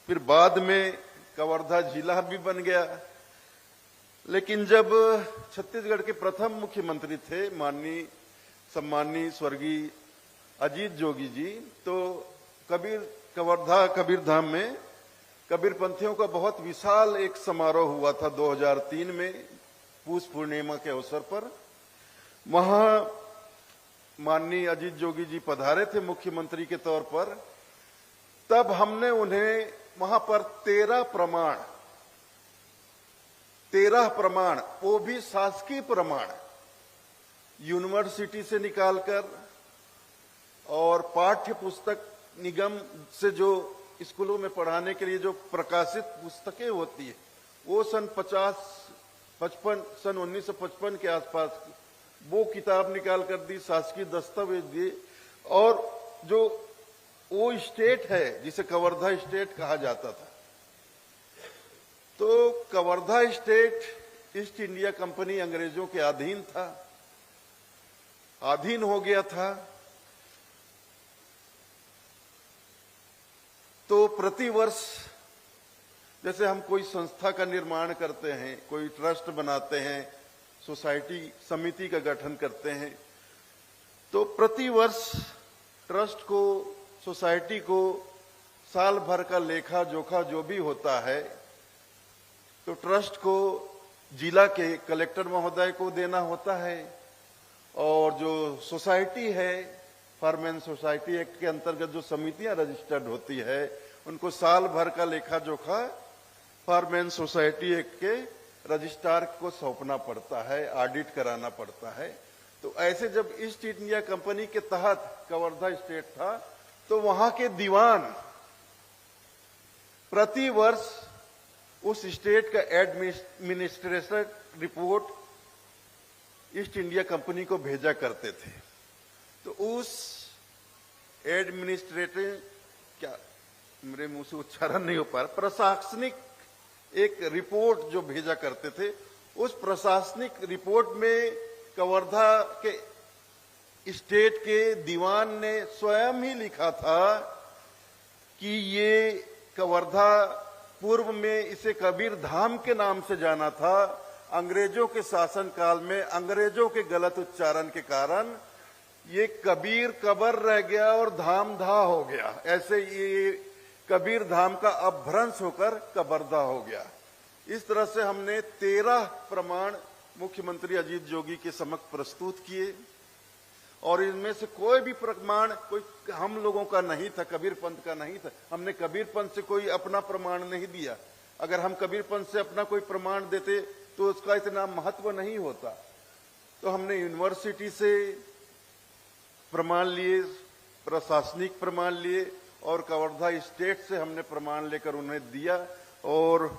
फिर बाद में कवर्धा जिला भी बन गया। लेकिन जब छत्तीसगढ़ के प्रथम मुख्यमंत्री थे सम्माननीय स्वर्गीय अजीत जोगी जी, तो कवर्धा कबीर धाम में कबीर पंथियों का बहुत विशाल एक समारोह हुआ था 2003 में पूष पूर्णिमा के अवसर पर। वहां माननीय अजीत जोगी जी पधारे थे मुख्यमंत्री के तौर पर। तब हमने उन्हें वहां पर 13 प्रमाण, वो भी शासकीय प्रमाण, यूनिवर्सिटी से निकालकर और पाठ्य पुस्तक निगम से जो स्कूलों में पढ़ाने के लिए जो प्रकाशित पुस्तकें होती है, वो सन 1955 के आसपास वो किताब निकाल कर दी, शासकीय दस्तावेज दिए। और जो वो स्टेट है जिसे कवर्धा स्टेट कहा जाता था, तो Kawardha state east India company अंग्रेजों के अधीन था, अधीन हो गया था। तो प्रतिवर्ष जैसे हम कोई संस्था का निर्माण करते हैं, कोई ट्रस्ट बनाते हैं, सोसाइटी समिति का गठन करते हैं, तो प्रतिवर्ष ट्रस्ट को, सोसाइटी को साल भर का लेखा जोखा जो भी होता है, तो ट्रस्ट को जिला के कलेक्टर महोदय को देना होता है। और जो सोसाइटी है, फार्मेन सोसाइटी एक्ट के अंतर्गत जो समितियां रजिस्टर्ड होती है, उनको साल भर का लेखा जोखा फार्मेन सोसाइटी एक्ट के रजिस्ट्रार को सौंपना पड़ता है, ऑडिट कराना पड़ता है। तो ऐसे जब ईस्ट इंडिया कंपनी के तहत कवर्धा स्टेट था, तो वहां के दीवान प्रतिवर्ष उस स्टेट का administration report east India company को भेजा करते थे। तो उस एडमिनिस्ट्रेटिव, क्या मेरे मुंह से उच्चारण नहीं हो पा रहा, प्रशासनिक एक रिपोर्ट जो भेजा करते थे, उस प्रशासनिक रिपोर्ट में कवर्धा के स्टेट के दीवान ने स्वयं ही लिखा था कि ये कवर्धा पूर्व में इसे कबीर धाम के नाम से जाना था। अंग्रेजों के शासन काल में अंग्रेजों के गलत उच्चारण के कारण ये कबीर कबर रह गया और धाम धा हो गया। ऐसे ये कबीर धाम का अपभ्रंश होकर कबरदा हो गया। इस तरह से हमने 13 प्रमाण मुख्यमंत्री अजीत जोगी के समक्ष प्रस्तुत किए और इनमें से कोई भी प्रमाण कोई हम लोगों का नहीं था, कबीर पंथ का नहीं था। हमने कबीर पंथ से कोई अपना प्रमाण नहीं दिया। अगर हम कबीर पंथ से अपना कोई प्रमाण देते तो उसका इतना महत्व नहीं होता। तो हमने यूनिवर्सिटी से प्रमाण लिए, प्रशासनिक प्रमाण लिए और कवर्धा स्टेट से हमने प्रमाण लेकर उन्हें दिया। और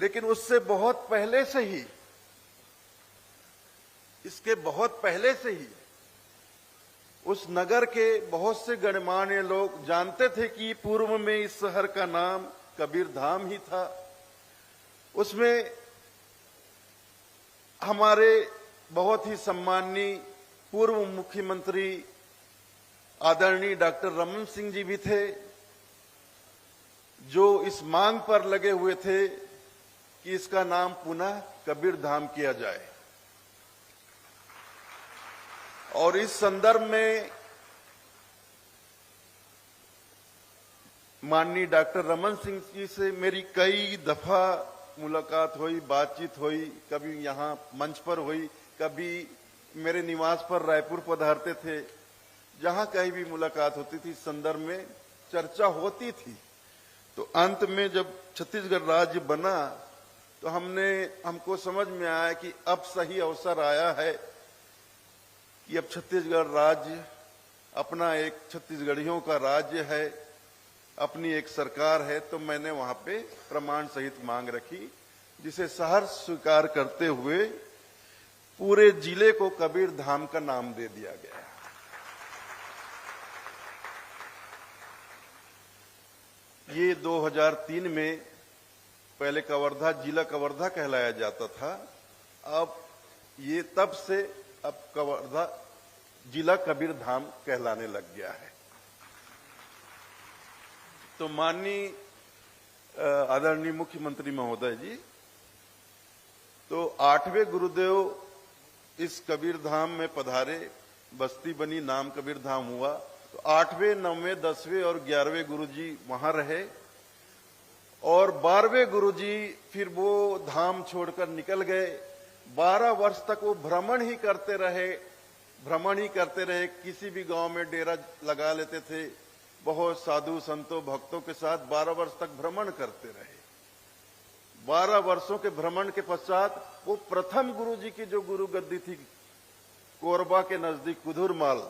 लेकिन उससे बहुत पहले से ही, इसके बहुत पहले से ही उस नगर के बहुत से गणमान्य लोग जानते थे कि पूर्व में इस शहर का नाम कबीर धाम ही था। उसमें हमारे बहुत ही सम्माननीय पूर्व मुख्यमंत्री आदरणीय डॉक्टर रमन सिंह जी भी थे, जो इस मांग पर लगे हुए थे कि इसका नाम पुनः कबीर धाम किया जाए। और इस संदर्भ में माननीय डॉक्टर रमन सिंह जी से मेरी कई दफा मुलाकात हुई, बातचीत हुई, कभी यहां मंच पर हुई, कभी मेरे निवास पर रायपुर पधारते थे। जहां कहीं भी मुलाकात होती थी, इस संदर्भ में चर्चा होती थी। तो अंत में जब छत्तीसगढ़ राज्य बना तो हमको समझ में आया कि अब सही अवसर आया है कि अब छत्तीसगढ़ राज्य अपना एक छत्तीसगढ़ियों का राज्य है, अपनी एक सरकार है। तो मैंने वहां पे प्रमाण सहित मांग रखी, जिसे सहर्ष स्वीकार करते हुए पूरे जिले को कबीर धाम का नाम दे दिया गया। ये 2003 में पहले कवर्धा जिला कवर्धा कहलाया जाता था, अब ये तब से अब कवर्धा जिला कबीर धाम कहलाने लग गया है। तो माननीय आदरणीय मुख्यमंत्री महोदय जी, तो 8वें गुरुदेव इस कबीर धाम में पधारे, बस्ती बनी, नाम कबीर धाम हुआ। तो 8वें, 9वें, 10वें और 11वें गुरुजी वहां रहे और 12वें गुरुजी फिर वो धाम छोड़कर निकल गए। 12 वर्ष तक वो भ्रमण ही करते रहे, किसी भी गांव में डेरा लगा लेते थे, बहुत साधु संतों भक्तों के साथ 12 वर्ष तक भ्रमण करते रहे। 12 वर्षों के भ्रमण के पश्चात वो प्रथम गुरु जी की जो गुरु गद्दी थी कोरबा के नजदीक कुधुरमाल,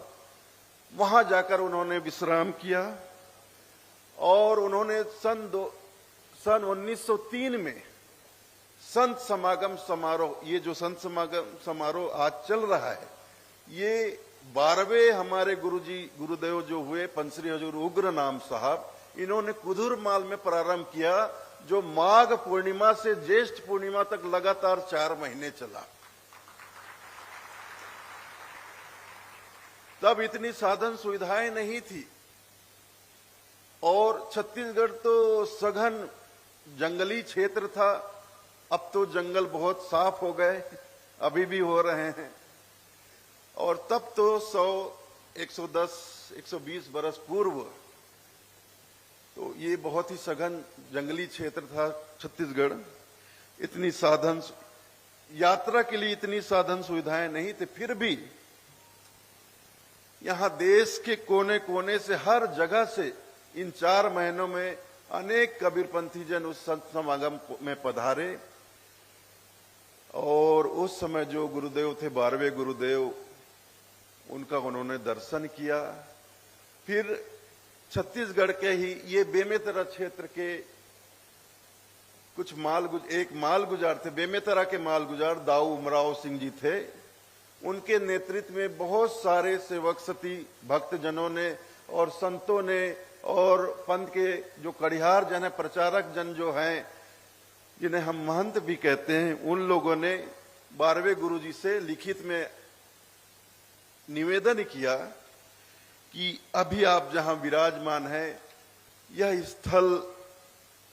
वहां जाकर उन्होंने विश्राम किया और उन्होंने सन 1903 में संत समागम समारोह, ये जो संत समागम समारोह आज चल रहा है, ये 12वें हमारे गुरुदेव जो हुए पंचश्री हजूर उग्र नाम साहब, इन्होंने कुधुरमाल में प्रारंभ किया, जो माघ पूर्णिमा से ज्येष्ठ पूर्णिमा तक लगातार 4 महीने चला। तब इतनी साधन सुविधाएं नहीं थी और छत्तीसगढ़ तो सघन जंगली क्षेत्र था। अब तो जंगल बहुत साफ हो गए, अभी भी हो रहे हैं। और तब तो 100, 110, 120 बरस पूर्व तो ये बहुत ही सघन जंगली क्षेत्र था छत्तीसगढ़। इतनी साधन, यात्रा के लिए इतनी साधन सुविधाएं नहीं थे। फिर भी यहां देश के कोने कोने से, हर जगह से इन 4 महीनों में अनेक कबीरपंथी जन उस संत समागम में पधारे और उस समय जो गुरुदेव थे 12वें गुरुदेव, उनका उन्होंने दर्शन किया। फिर छत्तीसगढ़ के ही ये बेमेतरा क्षेत्र के कुछ एक मालगुजार थे, बेमेतरा के मालगुजार दाऊ उमराव सिंह जी थे। उनके नेतृत्व में बहुत सारे सेवक सती भक्तजनों ने और संतों ने और पंथ के जो कड़िहार जन है, प्रचारक जन जो हैं, जिन्हें हम महंत भी कहते हैं, उन लोगों ने 12वें गुरु जी से लिखित में निवेदन किया कि अभी आप जहां विराजमान हैं, यह स्थल,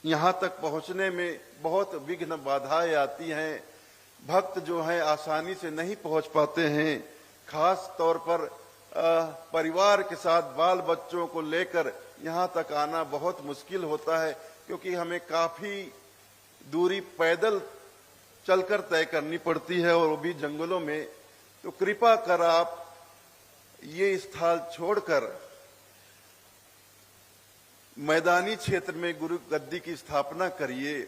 यहां तक पहुंचने में बहुत विघ्न बाधाएं आती हैं। भक्त जो हैं आसानी से नहीं पहुंच पाते हैं। खास तौर पर परिवार के साथ बाल बच्चों को लेकर यहां तक आना बहुत मुश्किल होता है, क्योंकि हमें काफी दूरी पैदल चलकर तय करनी पड़ती है और वो भी जंगलों में। तो कृपा कर आप ये स्थल छोड़कर मैदानी क्षेत्र में गुरु गद्दी की स्थापना करिए।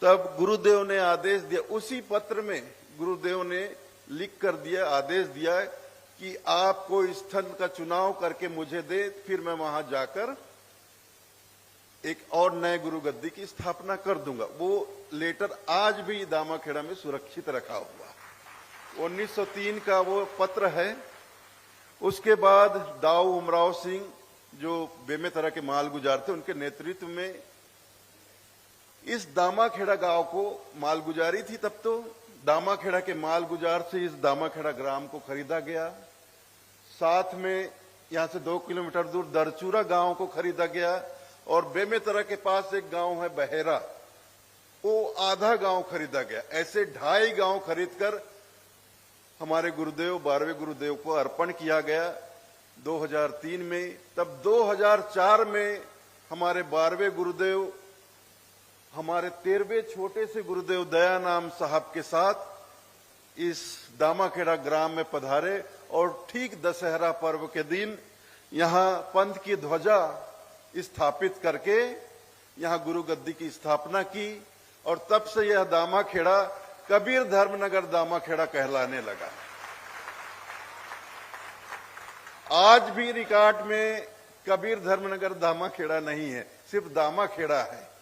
तब गुरुदेव ने आदेश दिया, उसी पत्र में गुरुदेव ने लिख कर दिया, आदेश दिया कि आपको स्थल का चुनाव करके मुझे दे, फिर मैं वहां जाकर एक और नए गुरु गद्दी की स्थापना कर दूंगा। वो लेटर आज भी दामाखेड़ा में सुरक्षित रखा हुआ, 1903 का वो पत्र है। उसके बाद दाऊ उमराव सिंह जो बेमेतरा के मालगुजार थे, उनके नेतृत्व में इस दामाखेड़ा गांव को, मालगुजारी थी तब तो, दामाखेड़ा के मालगुजार से इस दामाखेड़ा ग्राम को खरीदा गया। साथ में यहां से 2 किलोमीटर दूर दरचूरा गांव को खरीदा गया और बेमेतरा के पास एक गांव है बहेरा, वो आधा गांव खरीदा गया। ऐसे 2.5 गांव खरीदकर हमारे गुरुदेव 12वें गुरुदेव को अर्पण किया गया 2003 में। तब 2004 में हमारे 12वें गुरुदेव हमारे 13वें छोटे से गुरुदेव दयानाम साहब के साथ इस दामाखेड़ा ग्राम में पधारे और ठीक दशहरा पर्व के दिन यहां पंथ की ध्वजा स्थापित करके यहां गुरु गद्दी की स्थापना की और तब से यह दामाखेड़ा कबीर धर्मनगर दामाखेड़ा कहलाने लगा। आज भी रिकॉर्ड में कबीर धर्मनगर दामाखेड़ा नहीं है, सिर्फ दामाखेड़ा है।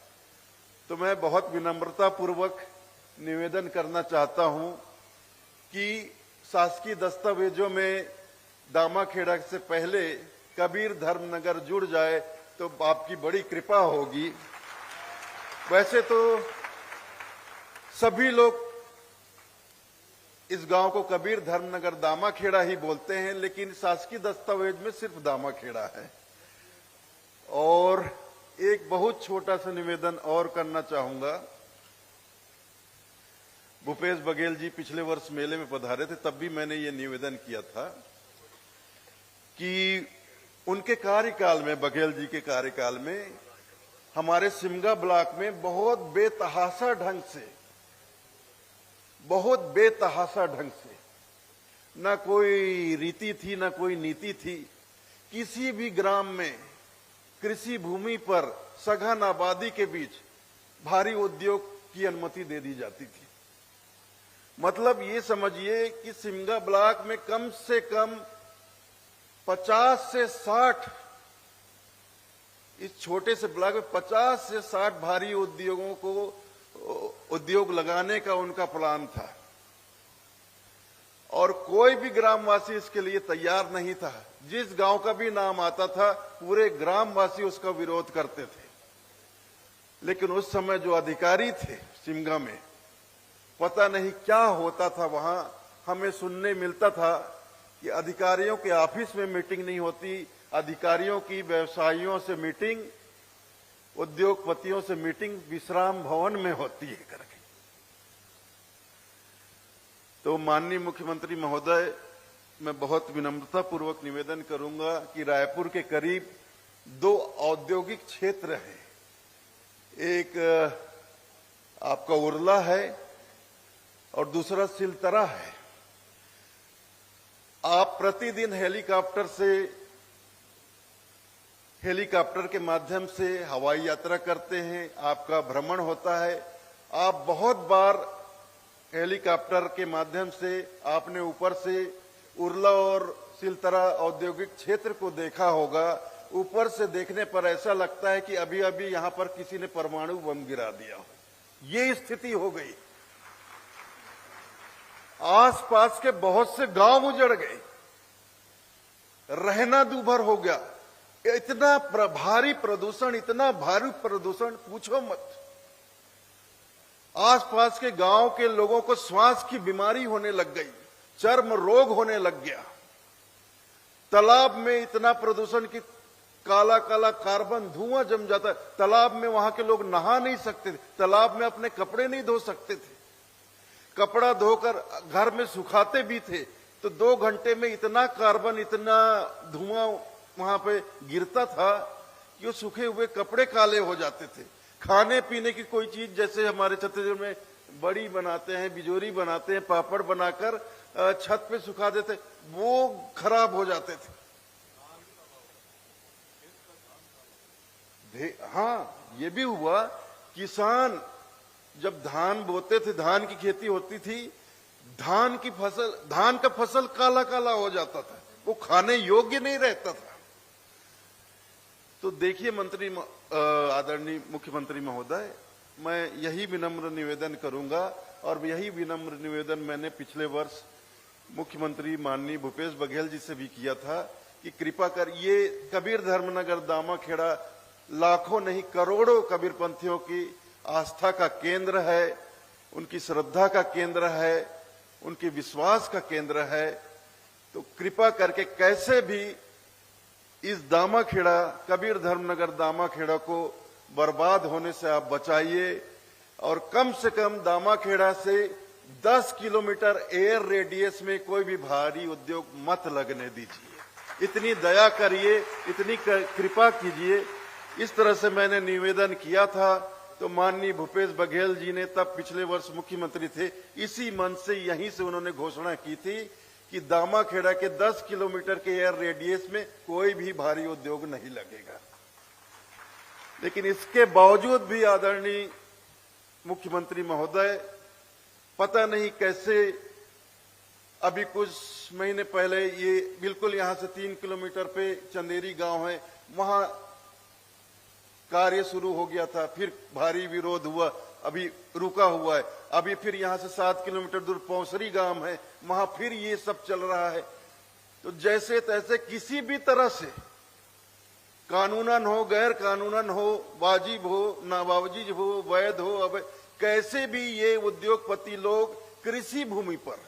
तो मैं बहुत विनम्रता पूर्वक निवेदन करना चाहता हूं कि शासकीय दस्तावेजों में दामाखेड़ा से पहले कबीर धर्मनगर जुड़ जाए तो आपकी बड़ी कृपा होगी। वैसे तो सभी लोग इस गांव को कबीर धर्मनगर दामाखेड़ा ही बोलते हैं, लेकिन शासकीय दस्तावेज में सिर्फ दामाखेड़ा है। और एक बहुत छोटा सा निवेदन और करना चाहूंगा। भूपेश बघेल जी पिछले वर्ष मेले में पधारे थे, तब भी मैंने ये निवेदन किया था कि उनके कार्यकाल में, बघेल जी के कार्यकाल में, हमारे सिमगा ब्लॉक में बहुत बेतहाशा ढंग से न कोई रीति थी, न कोई नीति थी। किसी भी ग्राम में कृषि भूमि पर सघन आबादी के बीच भारी उद्योग की अनुमति दे दी जाती थी। मतलब ये समझिए कि सिमगा ब्लॉक में कम से कम 50 से 60, इस छोटे से ब्लॉक में 50 से 60 भारी उद्योगों को उद्योग लगाने का उनका प्लान था और कोई भी ग्रामवासी इसके लिए तैयार नहीं था। जिस गांव का भी नाम आता था पूरे ग्रामवासी उसका विरोध करते थे। लेकिन उस समय जो अधिकारी थे सिमगा में, पता नहीं क्या होता था वहां। हमें सुनने मिलता था कि अधिकारियों के ऑफिस में मीटिंग नहीं होती, अधिकारियों की व्यवसायियों से मीटिंग, उद्योगपतियों से मीटिंग विश्राम भवन में होती है करके। तो माननीय मुख्यमंत्री महोदय, मैं बहुत विनम्रता पूर्वक निवेदन करूंगा कि रायपुर के करीब 2 औद्योगिक क्षेत्र हैं। एक आपका उरला है और दूसरा सिलतरा है। आप प्रतिदिन हेलीकॉप्टर के माध्यम से हवाई यात्रा करते हैं, आपका भ्रमण होता है। आप बहुत बार हेलीकॉप्टर के माध्यम से आपने ऊपर से उरला और सिलतरा औद्योगिक क्षेत्र को देखा होगा। ऊपर से देखने पर ऐसा लगता है कि अभी अभी यहां पर किसी ने परमाणु बम गिरा दिया हो। ये स्थिति हो गई। आसपास के बहुत से गांव उजड़ गए, रहना दूभर हो गया। इतना भारी प्रदूषण, इतना भारी प्रदूषण पूछो मत। आसपास के गांव के लोगों को श्वास की बीमारी होने लग गई, चर्म रोग होने लग गया। तालाब में इतना प्रदूषण की काला काला कार्बन धुआं जम जाता है। तालाब में वहां के लोग नहा नहीं सकते थे, तालाब में अपने कपड़े नहीं धो सकते थे। कपड़ा धोकर घर में सुखाते भी थे तो 2 घंटे में इतना कार्बन, इतना धुआं वहां पे गिरता था कि वो सूखे हुए कपड़े काले हो जाते थे। खाने पीने की कोई चीज, जैसे हमारे छत्तीसगढ़ में बड़ी बनाते हैं, बिजोरी बनाते हैं, पापड़ बनाकर छत पे सुखा देते, वो खराब हो जाते थे। हाँ, ये भी हुआ। किसान जब धान बोते थे, धान की खेती होती थी, धान का फसल काला काला हो जाता था, वो खाने योग्य नहीं रहता था। तो देखिए आदरणीय मुख्यमंत्री महोदय, मैं यही विनम्र निवेदन करूंगा और यही विनम्र निवेदन मैंने पिछले वर्ष मुख्यमंत्री माननीय भूपेश बघेल जी से भी किया था कि कृपा कर, ये कबीर धर्मनगर दामाखेड़ा लाखों नहीं करोड़ों कबीरपंथियों की आस्था का केंद्र है, उनकी श्रद्धा का केंद्र है, उनके विश्वास का केंद्र है। तो कृपा करके कैसे भी इस दामाखेड़ा, कबीर धर्मनगर दामाखेड़ा को बर्बाद होने से आप बचाइए और कम से कम दामाखेड़ा से 10 किलोमीटर एयर रेडियस में कोई भी भारी उद्योग मत लगने दीजिए। इतनी दया करिए, इतनी कृपा कीजिए। इस तरह से मैंने निवेदन किया था। तो माननीय भूपेश बघेल जी ने तब पिछले वर्ष मुख्यमंत्री थे, इसी मंच से, यहीं से उन्होंने घोषणा की थी कि दामाखेड़ा के 10 किलोमीटर के एयर रेडियस में कोई भी भारी उद्योग नहीं लगेगा। लेकिन इसके बावजूद भी आदरणीय मुख्यमंत्री महोदय, पता नहीं कैसे अभी कुछ महीने पहले ये बिल्कुल यहां से 3 किलोमीटर पे चंदेरी गांव है, वहां कार्य शुरू हो गया था, फिर भारी विरोध हुआ, अभी रुका हुआ है। अभी फिर यहां से 7 किलोमीटर दूर पौसरी गांव है, वहां फिर ये सब चल रहा है। तो जैसे तैसे किसी भी तरह से, कानूनन हो, गैर कानूनन हो, वाजिब हो, नावाजिब हो, वैध हो, अब कैसे भी ये उद्योगपति लोग कृषि भूमि पर,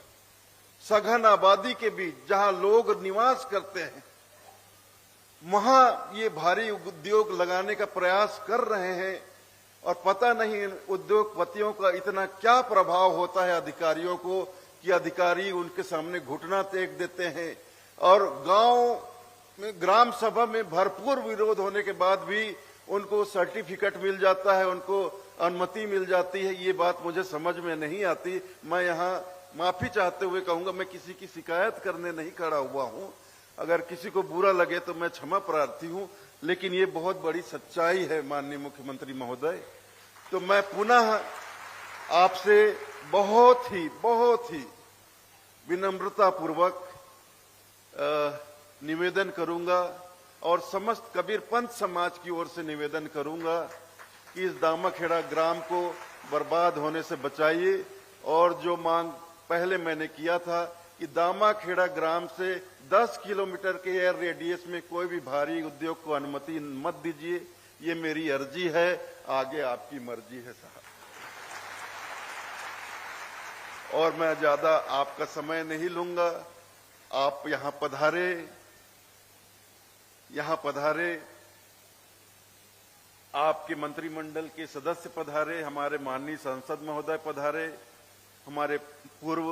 सघन आबादी के बीच जहां लोग निवास करते हैं, वहां ये भारी उद्योग लगाने का प्रयास कर रहे हैं। और पता नहीं उद्योगपतियों का इतना क्या प्रभाव होता है अधिकारियों को कि अधिकारी उनके सामने घुटना टेक देते हैं। और गांव में ग्राम सभा में भरपूर विरोध होने के बाद भी उनको सर्टिफिकेट मिल जाता है, उनको अनुमति मिल जाती है। ये बात मुझे समझ में नहीं आती। मैं यहाँ माफी चाहते हुए कहूंगा, मैं किसी की शिकायत करने नहीं खड़ा हुआ हूं। अगर किसी को बुरा लगे तो मैं क्षमा प्रार्थी हूं, लेकिन ये बहुत बड़ी सच्चाई है माननीय मुख्यमंत्री महोदय। तो मैं पुनः आपसे बहुत ही विनम्रता पूर्वक निवेदन करूंगा और समस्त कबीर पंथ समाज की ओर से निवेदन करूंगा कि इस दामाखेड़ा ग्राम को बर्बाद होने से बचाइए। और जो मांग पहले मैंने किया था कि दामाखेड़ा ग्राम से 10 किलोमीटर के एयर रेडियस में कोई भी भारी उद्योग को अनुमति मत दीजिए, ये मेरी अर्जी है, आगे आपकी मर्जी है साहब। और मैं ज्यादा आपका समय नहीं लूंगा। आप यहां पधारे, आपके मंत्रिमंडल के सदस्य पधारे, हमारे माननीय सांसद महोदय पधारे, हमारे पूर्व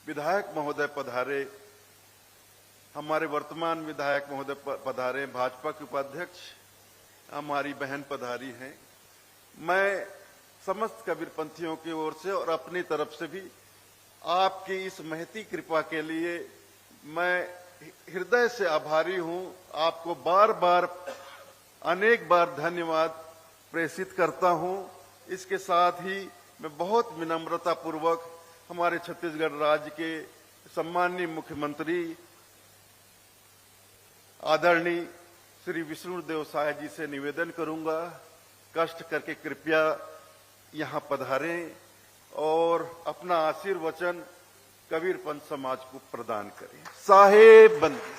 विधायक महोदय पधारे, हमारे वर्तमान विधायक महोदय पधारे, भाजपा के उपाध्यक्ष हमारी बहन पधारी हैं। मैं समस्त कबीरपंथियों की ओर से और अपनी तरफ से भी आपकी इस महती कृपा के लिए मैं हृदय से आभारी हूं। आपको बार बार अनेक बार धन्यवाद प्रेषित करता हूं। इसके साथ ही मैं बहुत विनम्रता पूर्वक हमारे छत्तीसगढ़ राज्य के सम्माननीय मुख्यमंत्री आदरणीय श्री विष्णुदेव साय जी से निवेदन करूंगा, कष्ट करके कृपया यहां पधारें और अपना आशीर्वचन कबीर पंथ समाज को प्रदान करें। साहेब बंदी।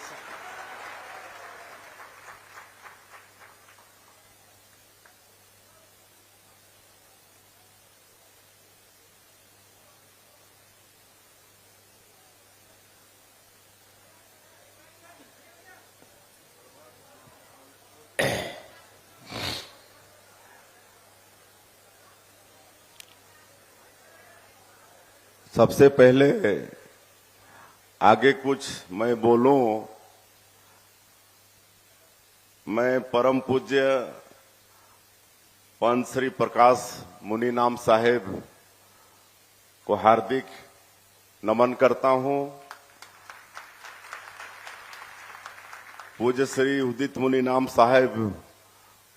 सबसे पहले आगे कुछ मैं बोलूं, मैं परम पूज्य पंत श्री प्रकाश मुनि नाम साहेब को हार्दिक नमन करता हूं। पूज्य श्री उदित मुनि नाम साहेब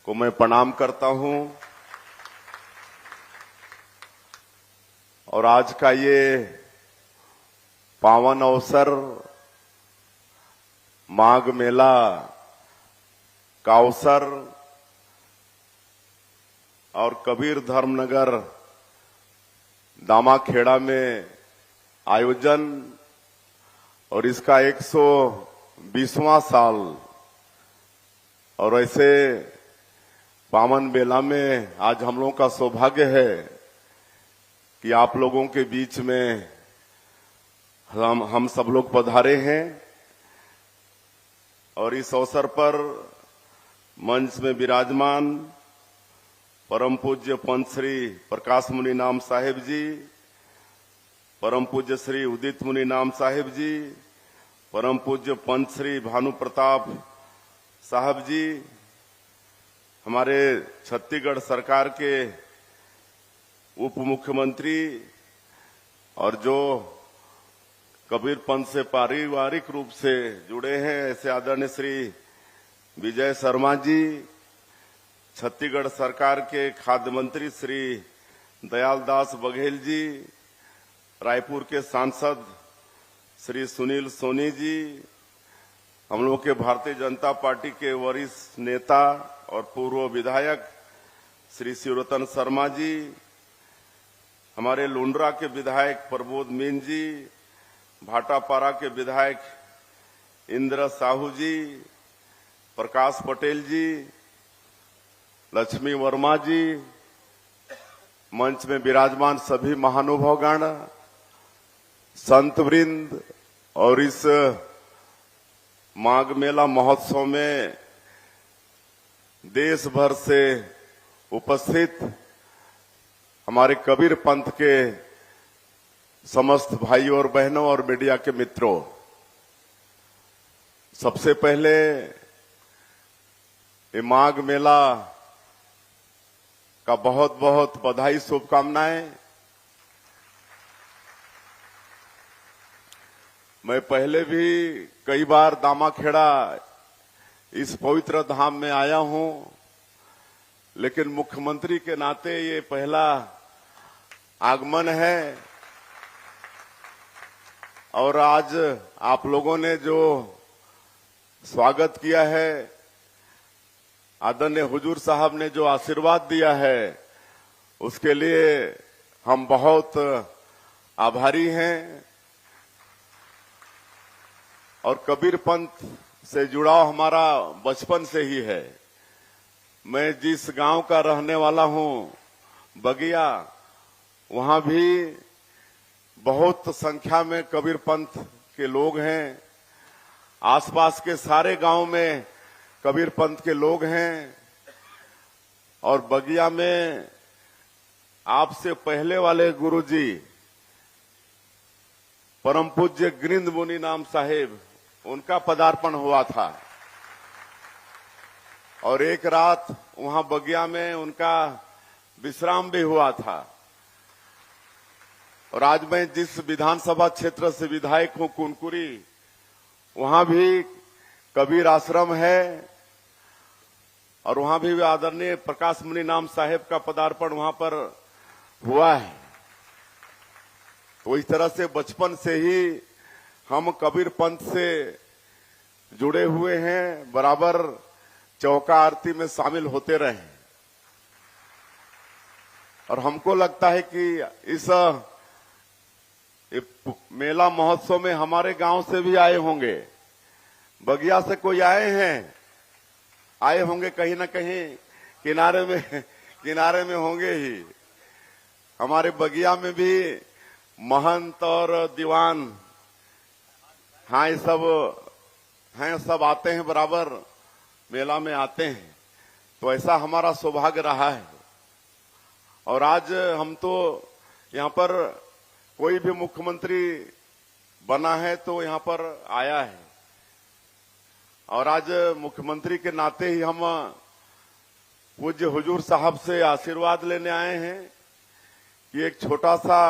को मैं प्रणाम करता हूं। और आज का ये पावन अवसर माघ मेला का अवसर और कबीर धर्मनगर दामाखेड़ा में आयोजन और इसका 120वां साल, और ऐसे पावन मेला में आज हम लोगों का सौभाग्य है कि आप लोगों के बीच में हम सब लोग पधारे हैं। और इस अवसर पर मंच में विराजमान परम पूज्य पंत श्री प्रकाश मुनि नाम साहेब जी, परम पूज्य श्री उदित मुनि नाम साहेब जी, परम पूज्य पंत श्री भानु प्रताप साहब जी, हमारे छत्तीसगढ़ सरकार के उप मुख्यमंत्री और जो कबीर पंथ से पारिवारिक रूप से जुड़े हैं ऐसे आदरणीय श्री विजय शर्मा जी, छत्तीसगढ़ सरकार के खाद्य मंत्री श्री दयालदास बघेल जी, रायपुर के सांसद श्री सुनील सोनी जी, हम लोग के भारतीय जनता पार्टी के वरिष्ठ नेता और पूर्व विधायक श्री शिवरतन शर्मा जी, हमारे लुंड्रा के विधायक प्रबोध मीन जी, भाटापारा के विधायक इंद्र साहू जी, प्रकाश पटेल जी, लक्ष्मी वर्मा जी, मंच में विराजमान सभी महानुभावगण, संत वृंद और इस माघ मेला महोत्सव में देश भर से उपस्थित हमारे कबीर पंथ के समस्त भाइयों और बहनों और मीडिया के मित्रों, सबसे पहले ये माघ मेला का बहुत बहुत बधाई, शुभकामनाएं। मैं पहले भी कई बार दामाखेड़ा इस पवित्र धाम में आया हूं, लेकिन मुख्यमंत्री के नाते ये पहला आगमन है। और आज आप लोगों ने जो स्वागत किया है, आदरणीय हुजूर साहब ने जो आशीर्वाद दिया है, उसके लिए हम बहुत आभारी हैं। और कबीर पंथ से जुड़ाव हमारा बचपन से ही है। मैं जिस गांव का रहने वाला हूं, बगिया, वहां भी बहुत संख्या में कबीर पंथ के लोग हैं। आसपास के सारे गांव में कबीर पंथ के लोग हैं। और बगिया में आपसे पहले वाले गुरुजी परम पूज्य गृंद मुनि नाम साहेब, उनका पदार्पण हुआ था। और एक रात वहां बगिया में उनका विश्राम भी हुआ था। और आज मैं जिस विधानसभा क्षेत्र से विधायक हूं, कुनकुरी, वहां भी कबीर आश्रम है। और वहां भी आदरणीय प्रकाश मुनि नाम साहेब का पदार्पण वहां पर हुआ है। तो इस तरह से बचपन से ही हम कबीर पंथ से जुड़े हुए हैं, बराबर चौका आरती में शामिल होते रहे। और हमको लगता है कि इस मेला महोत्सव में हमारे गांव से भी आए होंगे, बगिया से कोई आए हैं, आए होंगे कहीं ना कहीं, किनारे में होंगे ही। हमारे बगिया में भी महंत और दीवान, हाँ, ये सब हैं, सब आते हैं, बराबर मेला में आते हैं। तो ऐसा हमारा सौभाग्य रहा है। और आज हम तो यहाँ पर कोई भी मुख्यमंत्री बना है तो यहाँ पर आया है। और आज मुख्यमंत्री के नाते ही हम पूज्य हुजूर साहब से आशीर्वाद लेने आए हैं कि एक छोटा सा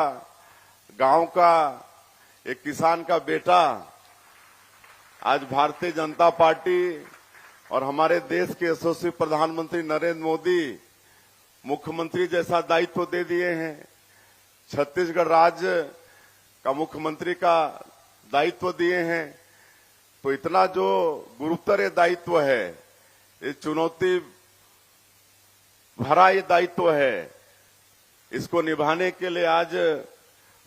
गांव का एक किसान का बेटा आज भारतीय जनता पार्टी और हमारे देश के यशस्वी प्रधानमंत्री नरेंद्र मोदी मुख्यमंत्री जैसा दायित्व दे दिए हैं। छत्तीसगढ़ राज्य का मुख्यमंत्री का दायित्व दिए हैं। तो इतना जो गुरुतर दायित्व है, ये चुनौती भरा ये दायित्व है, इसको निभाने के लिए आज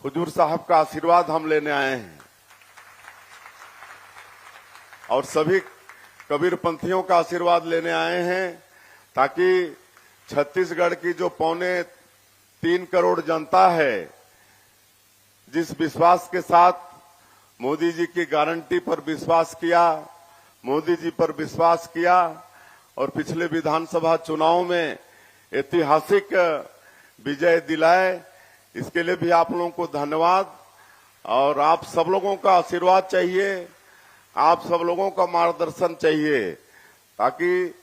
हुजूर साहब का आशीर्वाद हम लेने आए हैं। और सभी कबीर पंथियों का आशीर्वाद लेने आए हैं, ताकि छत्तीसगढ़ की जो 3.25 करोड़ जनता है, जिस विश्वास के साथ मोदी जी की गारंटी पर विश्वास किया, मोदी जी पर विश्वास किया और पिछले विधानसभा चुनाव में ऐतिहासिक विजय दिलाए, इसके लिए भी आप लोगों को धन्यवाद। और आप सब लोगों का आशीर्वाद चाहिए, आप सब लोगों का मार्गदर्शन चाहिए, ताकि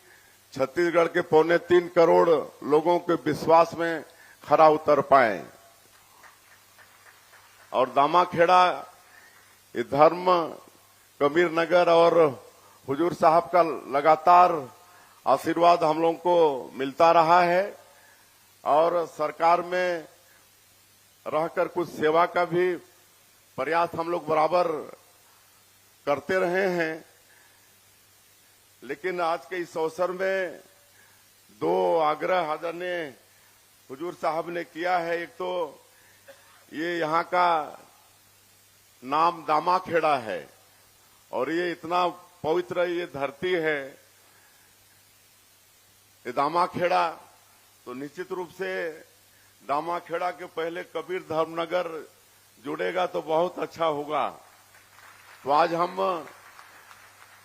छत्तीसगढ़ के 3.25 करोड़ लोगों के विश्वास में खरा उतर पाए। और दामाखेड़ा, ये धर्म, कबीर नगर और हुजूर साहब का लगातार आशीर्वाद हम लोगों को मिलता रहा है। और सरकार में रहकर कुछ सेवा का भी प्रयास हम लोग बराबर करते रहे हैं। लेकिन आज के इस अवसर में 2 आग्रह आदरणीय हुजूर साहब ने किया है। एक तो ये यहाँ का नाम दामाखेड़ा है और ये इतना पवित्र ये धरती है, ये दामाखेड़ा, तो निश्चित रूप से दामाखेड़ा के पहले कबीर धर्मनगर जुड़ेगा तो बहुत अच्छा होगा। तो आज हम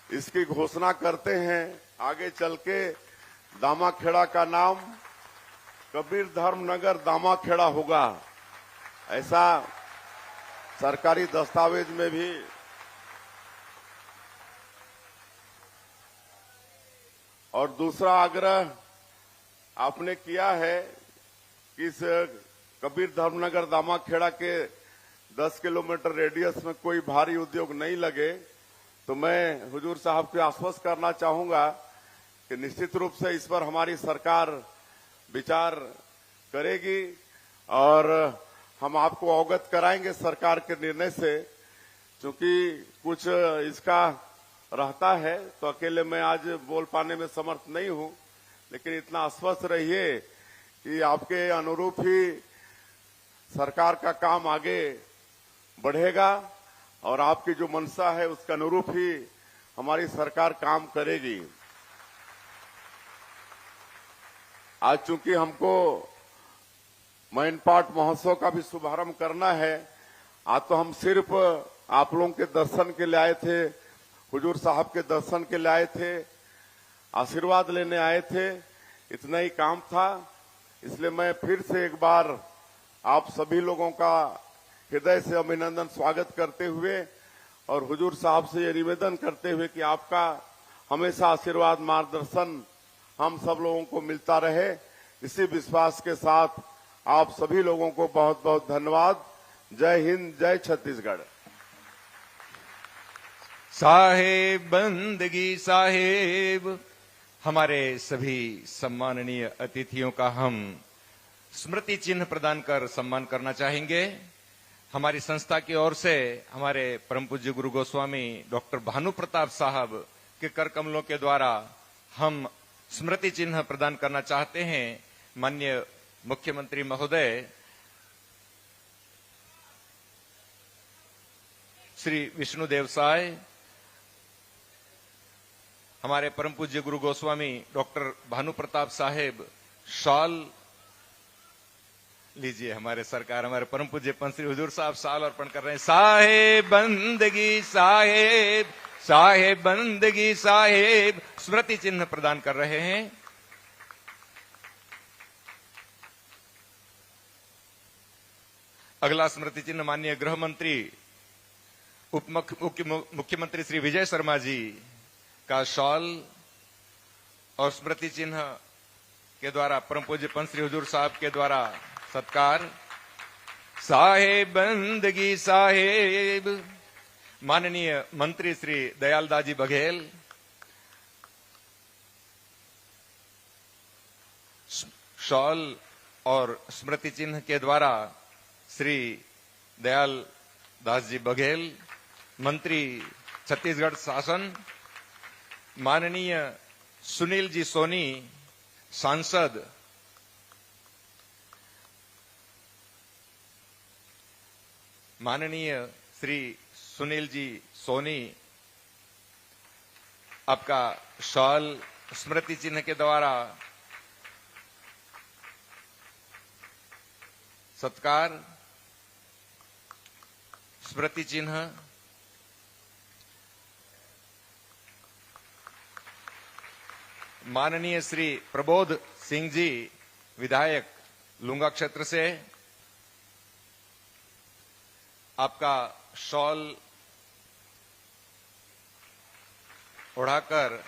इसकी घोषणा करते हैं, आगे चल के दामाखेड़ा का नाम कबीर धर्मनगर दामाखेड़ा होगा। ऐसा सरकारी दस्तावेज में भी और दूसरा आग्रह आपने किया है कि इस कबीर धर्मनगर दामाखेड़ा के 10 किलोमीटर रेडियस में कोई भारी उद्योग नहीं लगे, तो मैं हुजूर साहब को आश्वस्त करना चाहूंगा कि निश्चित रूप से इस पर हमारी सरकार विचार करेगी और हम आपको अवगत कराएंगे सरकार के निर्णय से। क्योंकि कुछ इसका रहता है तो अकेले मैं आज बोल पाने में समर्थ नहीं हूं, लेकिन इतना आश्वस्त रहिए कि आपके अनुरूप ही सरकार का काम आगे बढ़ेगा और आपकी जो मंशा है उसके अनुरूप ही हमारी सरकार काम करेगी। आज चूंकि हमको मैनपाट महोत्सव का भी शुभारंभ करना है, आज तो हम सिर्फ आप लोगों के दर्शन के लिए आए थे, हुजूर साहब के दर्शन के लिए आए थे, आशीर्वाद लेने आए थे, इतना ही काम था। इसलिए मैं फिर से एक बार आप सभी लोगों का हृदय से अभिनंदन स्वागत करते हुए और हुजूर साहब से ये निवेदन करते हुए कि आपका हमेशा आशीर्वाद मार्गदर्शन हम सब लोगों को मिलता रहे, इसी विश्वास के साथ आप सभी लोगों को बहुत बहुत धन्यवाद। जय हिंद, जय छत्तीसगढ़। साहेब बंदगी साहेब। हमारे सभी सम्माननीय अतिथियों का हम स्मृति चिन्ह प्रदान कर सम्मान करना चाहेंगे। हमारी संस्था की ओर से हमारे परम पूज्य गुरु गोस्वामी डॉक्टर भानु प्रताप साहब के कर कमलों के द्वारा हम स्मृति चिन्ह प्रदान करना चाहते हैं। माननीय मुख्यमंत्री महोदय श्री विष्णुदेव साय, हमारे परम पूज्य गुरु गोस्वामी डॉक्टर भानु प्रताप साहेब शॉल लीजिए। हमारे सरकार, हमारे परम पूज्य पंच श्री हुजूर साहब शॉल अर्पण कर रहे हैं। साहेब बंदगी साहेब, साहेब बंदगी साहेब स्मृति चिन्ह प्रदान कर रहे हैं। अगला स्मृति चिन्ह माननीय गृह मंत्री उप मुख्यमंत्री श्री विजय शर्मा जी का शॉल और स्मृति चिन्ह के द्वारा परम पूज्य पंच श्री हुजूर साहब के द्वारा सत्कार। साहेब बंदगी साहेब माननीय मंत्री श्री दयालदास जी बघेल शॉल और स्मृति चिन्ह के द्वारा श्री दयाल दास जी बघेल मंत्री छत्तीसगढ़ शासन, माननीय सुनील जी सोनी सांसद, माननीय श्री सुनील जी सोनी आपका शॉल स्मृति चिन्ह के द्वारा सत्कार। स्मृति चिन्ह माननीय श्री प्रबोध सिंह जी विधायक लुंगा क्षेत्र से आपका शॉल ओढ़ाकर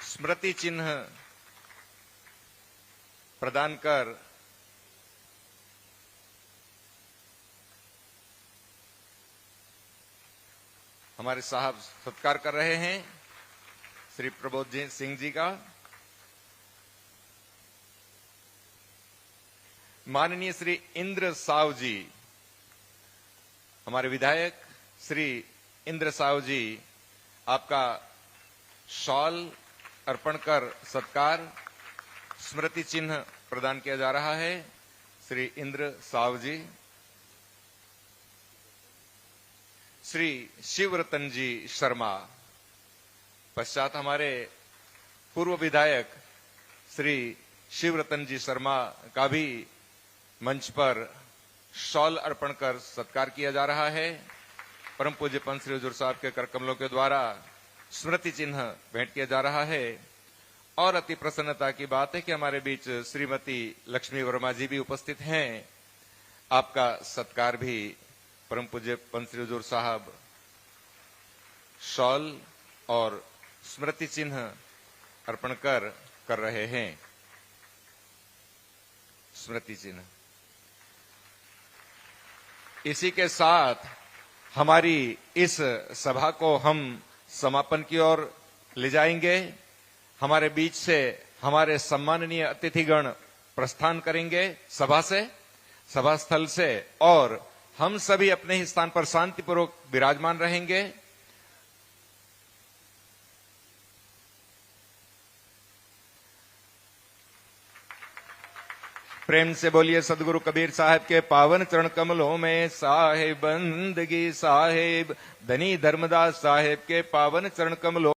स्मृति चिन्ह प्रदान कर हमारे साहब सत्कार कर रहे हैं श्री प्रबोध सिंह जी का। माननीय श्री इंद्र साव जी, हमारे विधायक श्री इंद्र साव जी आपका शॉल अर्पण कर सत्कार। स्मृति चिन्ह प्रदान किया जा रहा है श्री इंद्र साव जी। श्री शिवरतन जी शर्मा, पश्चात हमारे पूर्व विधायक श्री शिवरतन जी शर्मा का भी मंच पर शॉल अर्पण कर सत्कार किया जा रहा है। परम पूज्य पंच श्री हुजूर साहब के कर कमलों के द्वारा स्मृति चिन्ह भेंट किया जा रहा है। और अति प्रसन्नता की बात है कि हमारे बीच श्रीमती लक्ष्मी वर्मा जी भी उपस्थित हैं। आपका सत्कार भी परम पूज्य पंच श्री हुजूर साहब शॉल और स्मृति चिन्ह अर्पण कर रहे हैं। स्मृति चिन्ह इसी के साथ हमारी इस सभा को हम समापन की ओर ले जाएंगे। हमारे बीच से हमारे सम्माननीय अतिथिगण प्रस्थान करेंगे सभा से, सभा स्थल से, और हम सभी अपने ही स्थान पर शांतिपूर्वक विराजमान रहेंगे। प्रेम से बोलिए सदगुरु कबीर साहब के पावन चरण कमलों में साहेब बंदगी साहेब, धनी धर्मदास साहेब के पावन चरण कमलों